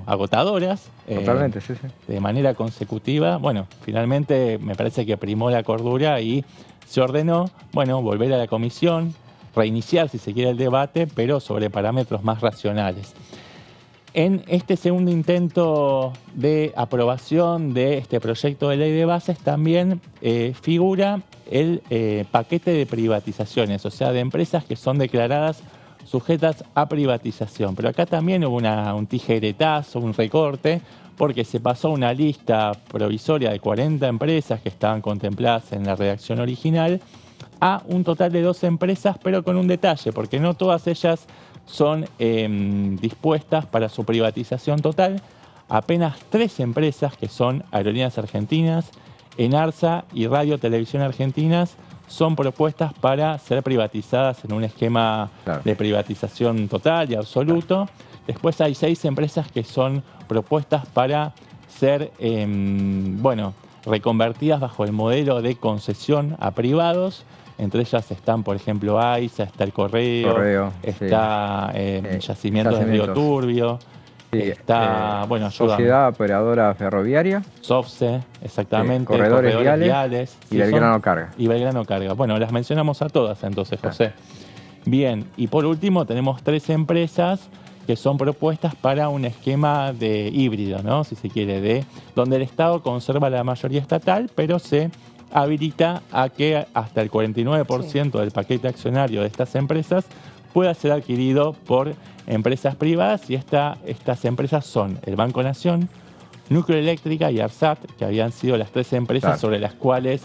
agotadoras. Totalmente, sí. De manera consecutiva. Finalmente me parece que primó la cordura y se ordenó, volver a la comisión, reiniciar si se quiere el debate, pero sobre parámetros más racionales. En este segundo intento de aprobación de este proyecto de ley de bases también figura el paquete de privatizaciones, o sea, de empresas que son declaradas sujetas a privatización. Pero acá también hubo un tijeretazo, un recorte, porque se pasó una lista provisoria de 40 empresas que estaban contempladas en la redacción original a un total de 12 empresas, pero con un detalle, porque no todas ellas son dispuestas para su privatización total. Apenas 3 empresas, que son Aerolíneas Argentinas, Enarsa y Radio Televisión Argentinas, son propuestas para ser privatizadas en un esquema de privatización total y absoluto. Después hay 6 empresas que son propuestas para ser reconvertidas bajo el modelo de concesión a privados. Entre ellas están, por ejemplo, AISA, está el Correo, está Yacimientos de Río Turbio, está, Sociedad Operadora Ferroviaria, SOFCE, exactamente, Corredores Viales y Belgrano Carga. Y Belgrano Carga. Las mencionamos a todas entonces, José. Bien, y por último tenemos 3 empresas que son propuestas para un esquema de híbrido, ¿no? Si se quiere, donde el Estado conserva la mayoría estatal, pero se habilita a que hasta el 49% del paquete accionario de estas empresas pueda ser adquirido por empresas privadas, y estas empresas son el Banco Nación, Nucleoeléctrica y ARSAT, que habían sido las tres empresas sobre las cuales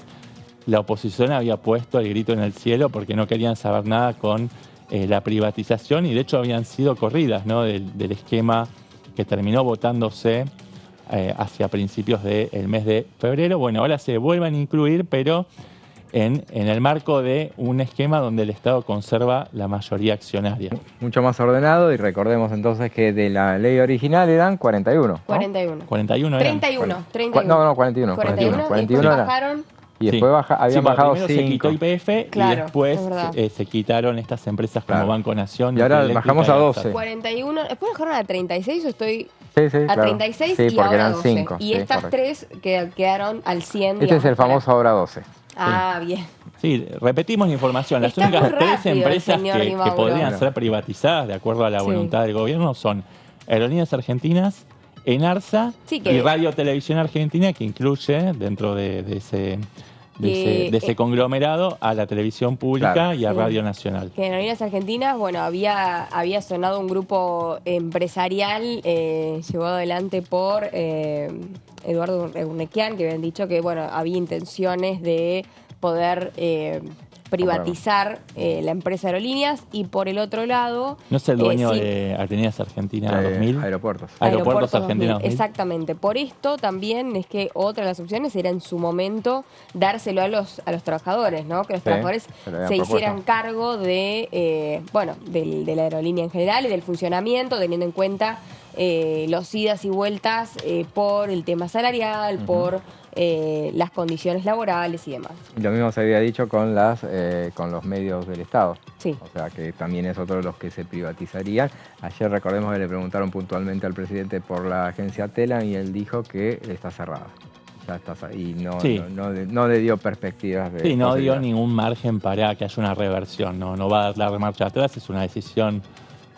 la oposición había puesto el grito en el cielo porque no querían saber nada con la privatización, y de hecho habían sido corridas, ¿no?, del esquema que terminó votándose hacia principios del mes de febrero. Bueno, ahora se vuelven a incluir, pero en el marco de un esquema donde el Estado conserva la mayoría accionaria. Mucho más ordenado, y recordemos entonces que de la ley original eran 41. ¿no? 41. 41 eran. 31. No, 41. 41 bajaron. Y después habían bajado 5. Se quitó YPF, y después se quitaron estas empresas como Banco Nación. Y ahora bajamos a 12. 41, después bajaron a 36, o estoy... Sí, a 36 y porque ahora eran 12. 5. Y estas tres quedaron al 100. Este es el famoso ahora 12. Bien. Sí, repetimos la información. Las únicas tres empresas que podrían ser privatizadas de acuerdo a la voluntad del gobierno son Aerolíneas Argentinas, Enarsa y Radio Televisión Argentina, que incluye dentro de ese conglomerado a la televisión pública y a Radio Nacional. Que en Aerolíneas Argentinas, bueno, había sonado un grupo empresarial llevado adelante por Eduardo Urnequian, que habían dicho que, bueno, había intenciones de poder privatizar la empresa Aerolíneas, y por el otro lado... ¿No es el dueño de Aerolíneas Argentina 2000? Aeropuertos Argentina 2000. Exactamente. Por esto también es que otra de las opciones era en su momento dárselo a los trabajadores, ¿no? Que los trabajadores se hicieran cargo de la aerolínea en general y del funcionamiento, teniendo en cuenta los idas y vueltas por el tema salarial, por las condiciones laborales y demás. Y lo mismo se había dicho con los medios del Estado. Sí. O sea, que también es otro de los que se privatizarían. Ayer recordemos que le preguntaron puntualmente al presidente por la agencia Telam, y él dijo que está cerrada. Ya está, y no le dio perspectivas de... Sí, no dio ningún margen para que haya una reversión. No va a dar marcha atrás, es una decisión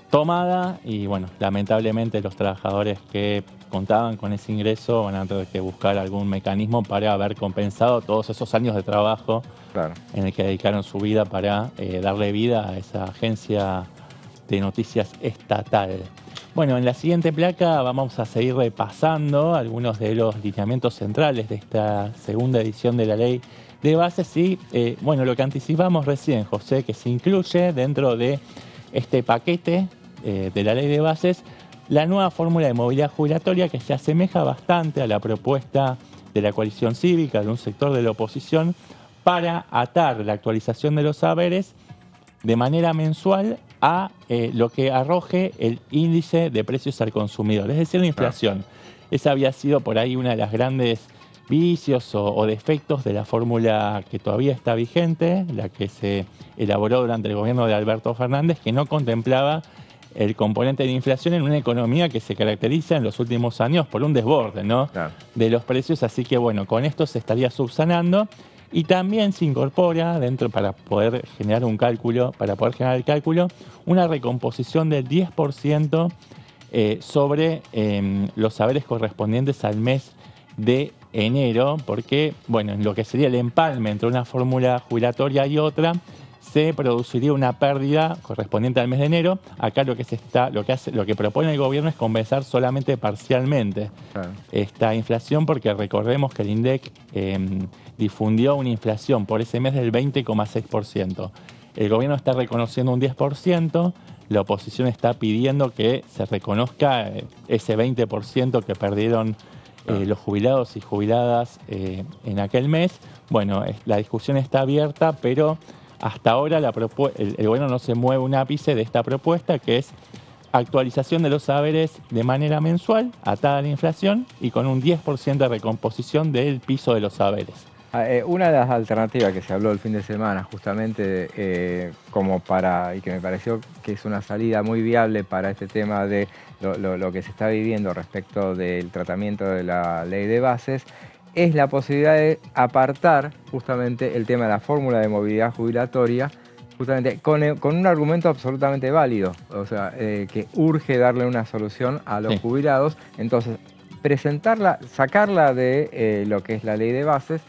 tomada, y bueno, lamentablemente los trabajadores que contaban con ese ingreso van a tener que buscar algún mecanismo para haber compensado todos esos años de trabajo en el que dedicaron su vida para darle vida a esa agencia de noticias estatal. Bueno, en la siguiente placa vamos a seguir repasando algunos de los lineamientos centrales de esta segunda edición de la Ley de Bases y, lo que anticipamos recién, José, que se incluye dentro de este paquete de la Ley de Bases la nueva fórmula de movilidad jubilatoria, que se asemeja bastante a la propuesta de la coalición cívica de un sector de la oposición para atar la actualización de los saberes de manera mensual a lo que arroje el índice de precios al consumidor, es decir, la inflación. Esa había sido por ahí una de las grandes vicios o defectos de la fórmula que todavía está vigente, la que se elaboró durante el gobierno de Alberto Fernández, que no contemplaba el componente de inflación en una economía que se caracteriza en los últimos años por un desborde, ¿no?, de los precios. Así que, bueno, con esto se estaría subsanando, y también se incorpora dentro, para poder generar el cálculo, una recomposición del 10% sobre los saberes correspondientes al mes de enero, porque, bueno, en lo que sería el empalme entre una fórmula jubilatoria y otra, se produciría una pérdida correspondiente al mes de enero. Acá lo que propone el gobierno es compensar solamente parcialmente esta inflación, porque recordemos que el INDEC difundió una inflación por ese mes del 20,6%. El gobierno está reconociendo un 10%, la oposición está pidiendo que se reconozca ese 20% que perdieron los jubilados y jubiladas en aquel mes. Bueno, la discusión está abierta, pero hasta ahora el gobierno no se mueve un ápice de esta propuesta, que es actualización de los saberes de manera mensual, atada a la inflación, y con un 10% de recomposición del piso de los saberes. Una de las alternativas que se habló el fin de semana, justamente y que me pareció que es una salida muy viable para este tema de lo que se está viviendo respecto del tratamiento de la Ley de Bases, es la posibilidad de apartar justamente el tema de la fórmula de movilidad jubilatoria justamente con un argumento absolutamente válido, o sea, que urge darle una solución a los jubilados. Entonces, presentarla, sacarla de lo que es la ley de bases,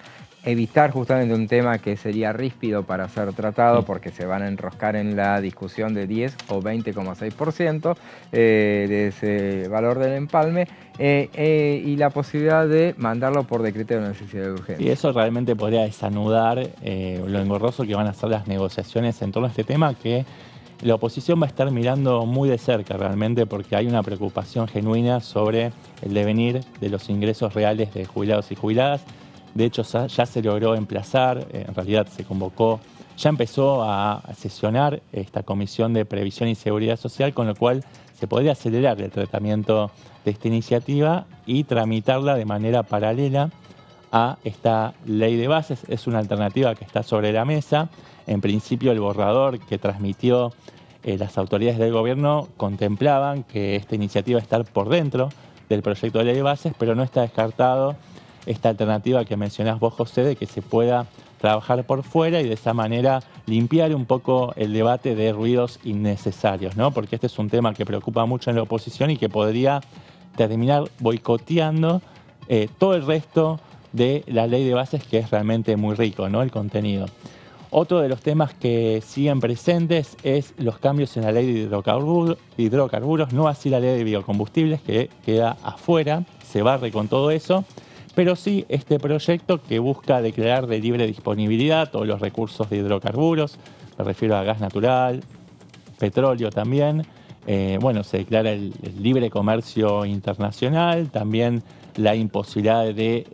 evitar justamente un tema que sería ríspido para ser tratado, porque se van a enroscar en la discusión de 10 o 20,6% de ese valor del empalme, y la posibilidad de mandarlo por decreto de necesidad de urgencia. Y eso realmente podría desanudar lo engorroso que van a ser las negociaciones en torno a este tema, que la oposición va a estar mirando muy de cerca realmente, porque hay una preocupación genuina sobre el devenir de los ingresos reales de jubilados y jubiladas. De hecho, ya se logró emplazar, en realidad se convocó, ya empezó a sesionar esta Comisión de Previsión y Seguridad Social, con lo cual se podría acelerar el tratamiento de esta iniciativa y tramitarla de manera paralela a esta ley de bases. Es una alternativa que está sobre la mesa. En principio, el borrador que transmitió las autoridades del gobierno contemplaban que esta iniciativa estar por dentro del proyecto de ley de bases, pero no está descartado esta alternativa que mencionás vos, José, de que se pueda trabajar por fuera y de esa manera limpiar un poco el debate de ruidos innecesarios, ¿no? Porque este es un tema que preocupa mucho en la oposición y que podría terminar boicoteando todo el resto de la ley de bases, que es realmente muy rico, ¿no?, el contenido. Otro de los temas que siguen presentes es los cambios en la ley de hidrocarburos, no así la ley de biocombustibles, que queda afuera, se barre con todo eso. Pero sí este proyecto que busca declarar de libre disponibilidad todos los recursos de hidrocarburos, me refiero a gas natural, petróleo también. Se declara el libre comercio internacional, también la imposibilidad de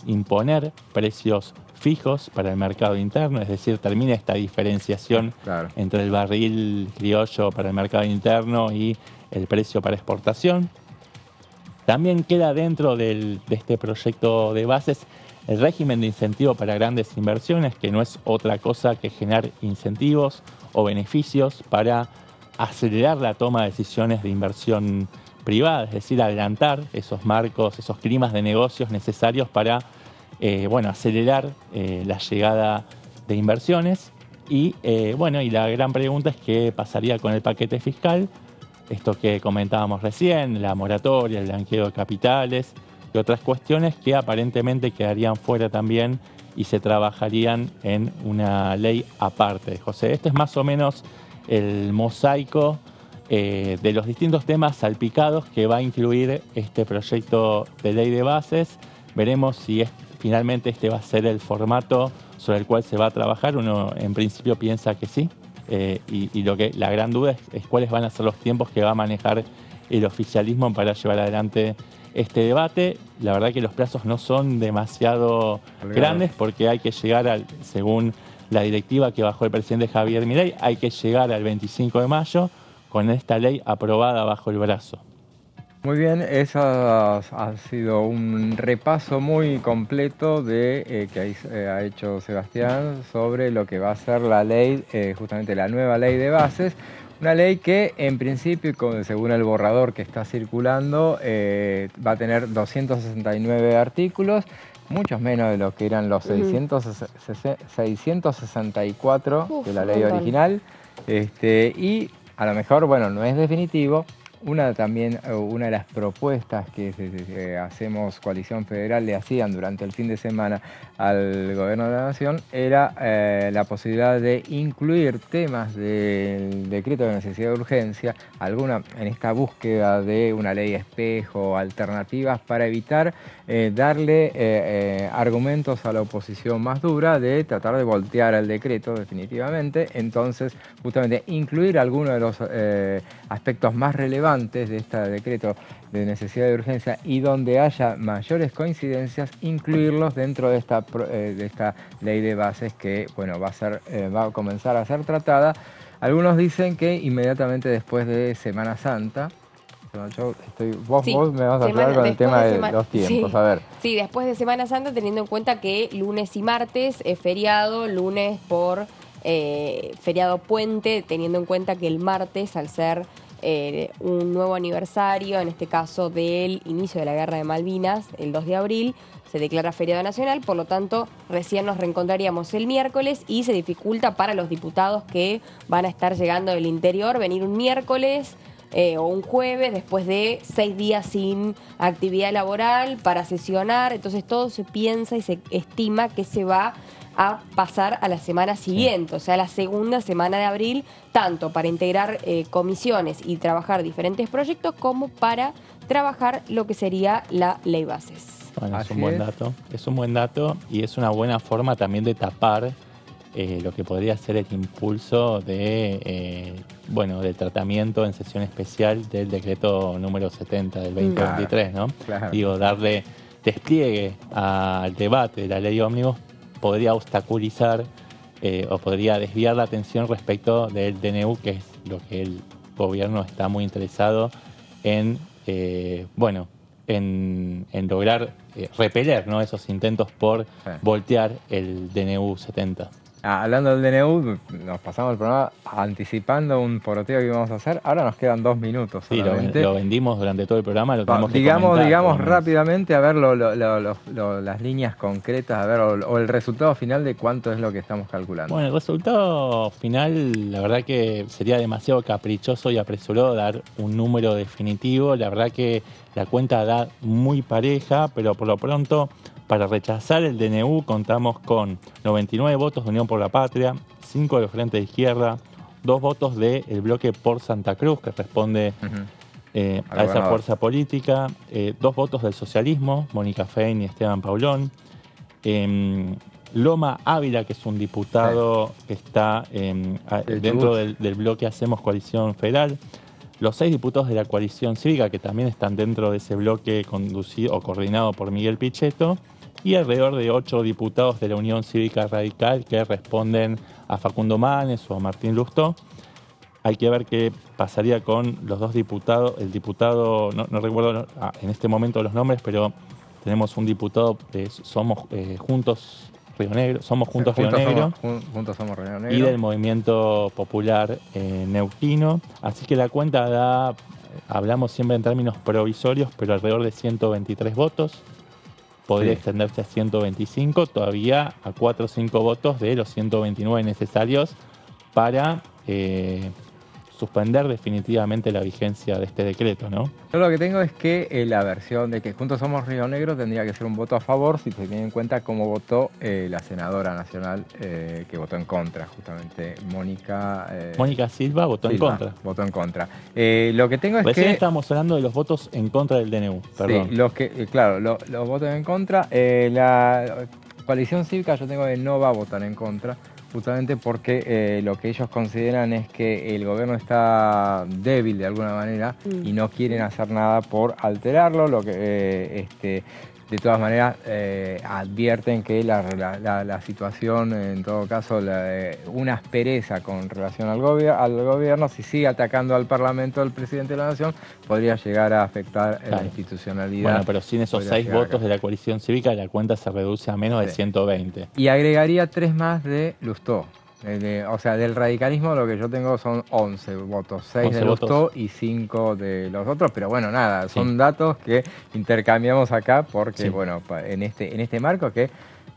imponer precios fijos para el mercado interno, es decir, termina esta diferenciación entre el barril criollo para el mercado interno y el precio para exportación. También queda dentro de este proyecto de bases el régimen de incentivo para grandes inversiones, que no es otra cosa que generar incentivos o beneficios para acelerar la toma de decisiones de inversión privada, es decir, adelantar esos marcos, esos climas de negocios necesarios para acelerar la llegada de inversiones. Y la gran pregunta es qué pasaría con el paquete fiscal. Esto que comentábamos recién, la moratoria, el blanqueo de capitales y otras cuestiones que aparentemente quedarían fuera también y se trabajarían en una ley aparte. José, este es más o menos el mosaico de los distintos temas salpicados que va a incluir este proyecto de ley de bases. Veremos si finalmente este va a ser el formato sobre el cual se va a trabajar. Uno en principio piensa que sí. La gran duda es cuáles van a ser los tiempos que va a manejar el oficialismo para llevar adelante este debate. La verdad que los plazos no son demasiado grandes, porque hay que llegar según la directiva que bajó el presidente Javier Milei, hay que llegar al 25 de mayo con esta ley aprobada bajo el brazo. Muy bien, eso ha sido un repaso muy completo que ha hecho Sebastián sobre lo que va a ser la ley, justamente la nueva ley de bases. Una ley que en principio, según el borrador que está circulando, va a tener 269 artículos, muchos menos de lo que eran los 664 de la ley original. Y a lo mejor, no es definitivo. Una de las propuestas que hacemos Coalición Federal le hacían durante el fin de semana al Gobierno de la Nación era la posibilidad de incluir temas del decreto de necesidad de urgencia, en esta búsqueda de una ley espejo, alternativas para evitar darle argumentos a la oposición más dura de tratar de voltear el decreto definitivamente. Entonces, justamente incluir algunos de los aspectos más relevantes de este decreto de necesidad de urgencia y donde haya mayores coincidencias, incluirlos dentro de esta ley de bases que va a comenzar a ser tratada. Algunos dicen que inmediatamente después de Semana Santa. Vos me vas a hablar con el tema de los tiempos. Sí. A ver. Sí, después de Semana Santa, teniendo en cuenta que lunes y martes es feriado, lunes por feriado puente, teniendo en cuenta que el martes, al ser un nuevo aniversario, en este caso del inicio de la Guerra de Malvinas, el 2 de abril, se declara feriado nacional, por lo tanto recién nos reencontraríamos el miércoles y se dificulta para los diputados que van a estar llegando del interior venir un miércoles o un jueves después de 6 días sin actividad laboral para sesionar. Entonces todo se piensa y se estima que se va a pasar a la semana siguiente, o sea, la segunda semana de abril, tanto para integrar comisiones y trabajar diferentes proyectos como para trabajar lo que sería la ley bases. Bueno, es un buen dato y es una buena forma también de tapar lo que podría ser el impulso de, del tratamiento en sesión especial del decreto número 70 del 2023, ¿no? Claro. Digo, darle despliegue al debate de la ley ómnibus podría obstaculizar o podría desviar la atención respecto del DNU, que es lo que el gobierno está muy interesado en, en lograr repeler, ¿no?, esos intentos por voltear el DNU 70. Hablando del DNU, nos pasamos el programa anticipando un poroteo que íbamos a hacer. Ahora nos quedan 2 minutos solamente. Sí, lo vendimos durante todo el programa, lo tenemos que digamos comentar, rápidamente, a ver las líneas concretas, a ver, o el resultado final de cuánto es lo que estamos calculando. Bueno, el resultado final, la verdad que sería demasiado caprichoso y apresurado dar un número definitivo. La verdad que la cuenta da muy pareja, pero por lo pronto, para rechazar el DNU contamos con 99 votos de Unión por la Patria, 5 del Frente de Izquierda, 2 votos del bloque por Santa Cruz, que responde a esa fuerza política, 2 votos del socialismo, Mónica Fein y Esteban Paulón, Loma Ávila, que es un diputado que está dentro del bloque Hacemos Coalición Federal, los 6 diputados de la coalición cívica, que también están dentro de ese bloque conducido o coordinado por Miguel Pichetto, y alrededor de 8 diputados de la Unión Cívica Radical que responden a Facundo Manes o a Martín Lustó. Hay que ver qué pasaría con los 2 diputados. El diputado, no recuerdo en este momento los nombres, pero tenemos un diputado de Somos Juntos Río Negro, Juntos Río Negro, Somos Río Negro, y del Movimiento Popular Neuquino. Así que la cuenta da, hablamos siempre en términos provisorios, pero alrededor de 123 votos. Podría extenderse a 125, todavía a 4 o 5 votos de los 129 necesarios para suspender definitivamente la vigencia de este decreto, ¿no? Yo lo que tengo es que la versión de que Juntos Somos Río Negro tendría que ser un voto a favor si se tiene en cuenta cómo votó la senadora nacional que votó en contra, justamente Mónica Silva votó en contra. Votó en contra. Lo que tengo es Recién que estábamos hablando de los votos en contra del DNU, perdón. Sí, los votos en contra. La coalición cívica yo tengo que no va a votar en contra, justamente porque lo que ellos consideran es que el gobierno está débil de alguna manera y no quieren hacer nada por alterarlo, lo que de todas maneras advierten que la situación, en todo caso, una aspereza con relación al gobierno, si sigue atacando al Parlamento del presidente de la Nación, podría llegar a afectar la institucionalidad. Bueno, pero sin esos 6 votos de la coalición cívica, la cuenta se reduce a menos de 120. Y agregaría 3 más de Lustó. O sea, del radicalismo lo que yo tengo son 11 votos, 6 de Lustó y 5 de los otros, pero bueno, nada, son datos que intercambiamos acá porque, bueno, en este marco que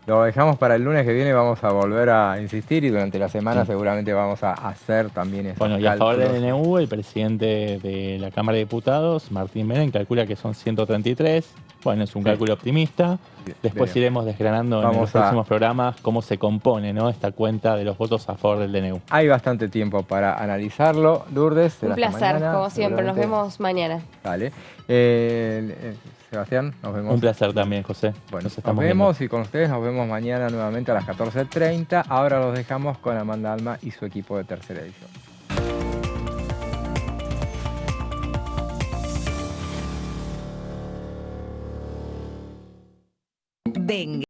lo dejamos para el lunes que viene, vamos a volver a insistir y durante la semana seguramente vamos a hacer también esos cálculos. Y a favor del DNU, el presidente de la Cámara de Diputados, Martín Menem, calcula que son 133. Bueno, es un cálculo optimista. Después iremos desgranando en los próximos programas cómo se compone, ¿no?, esta cuenta de los votos a favor del DNU. Hay bastante tiempo para analizarlo. Lourdes, un placer, mañana, como siempre. Nos vemos mañana. Dale. Sebastián, nos vemos. Un placer también, José. Bueno, nos vemos y con ustedes nos vemos mañana nuevamente a las 14:30. Ahora los dejamos con Amanda Alma y su equipo de Tercera Edición. Dengue.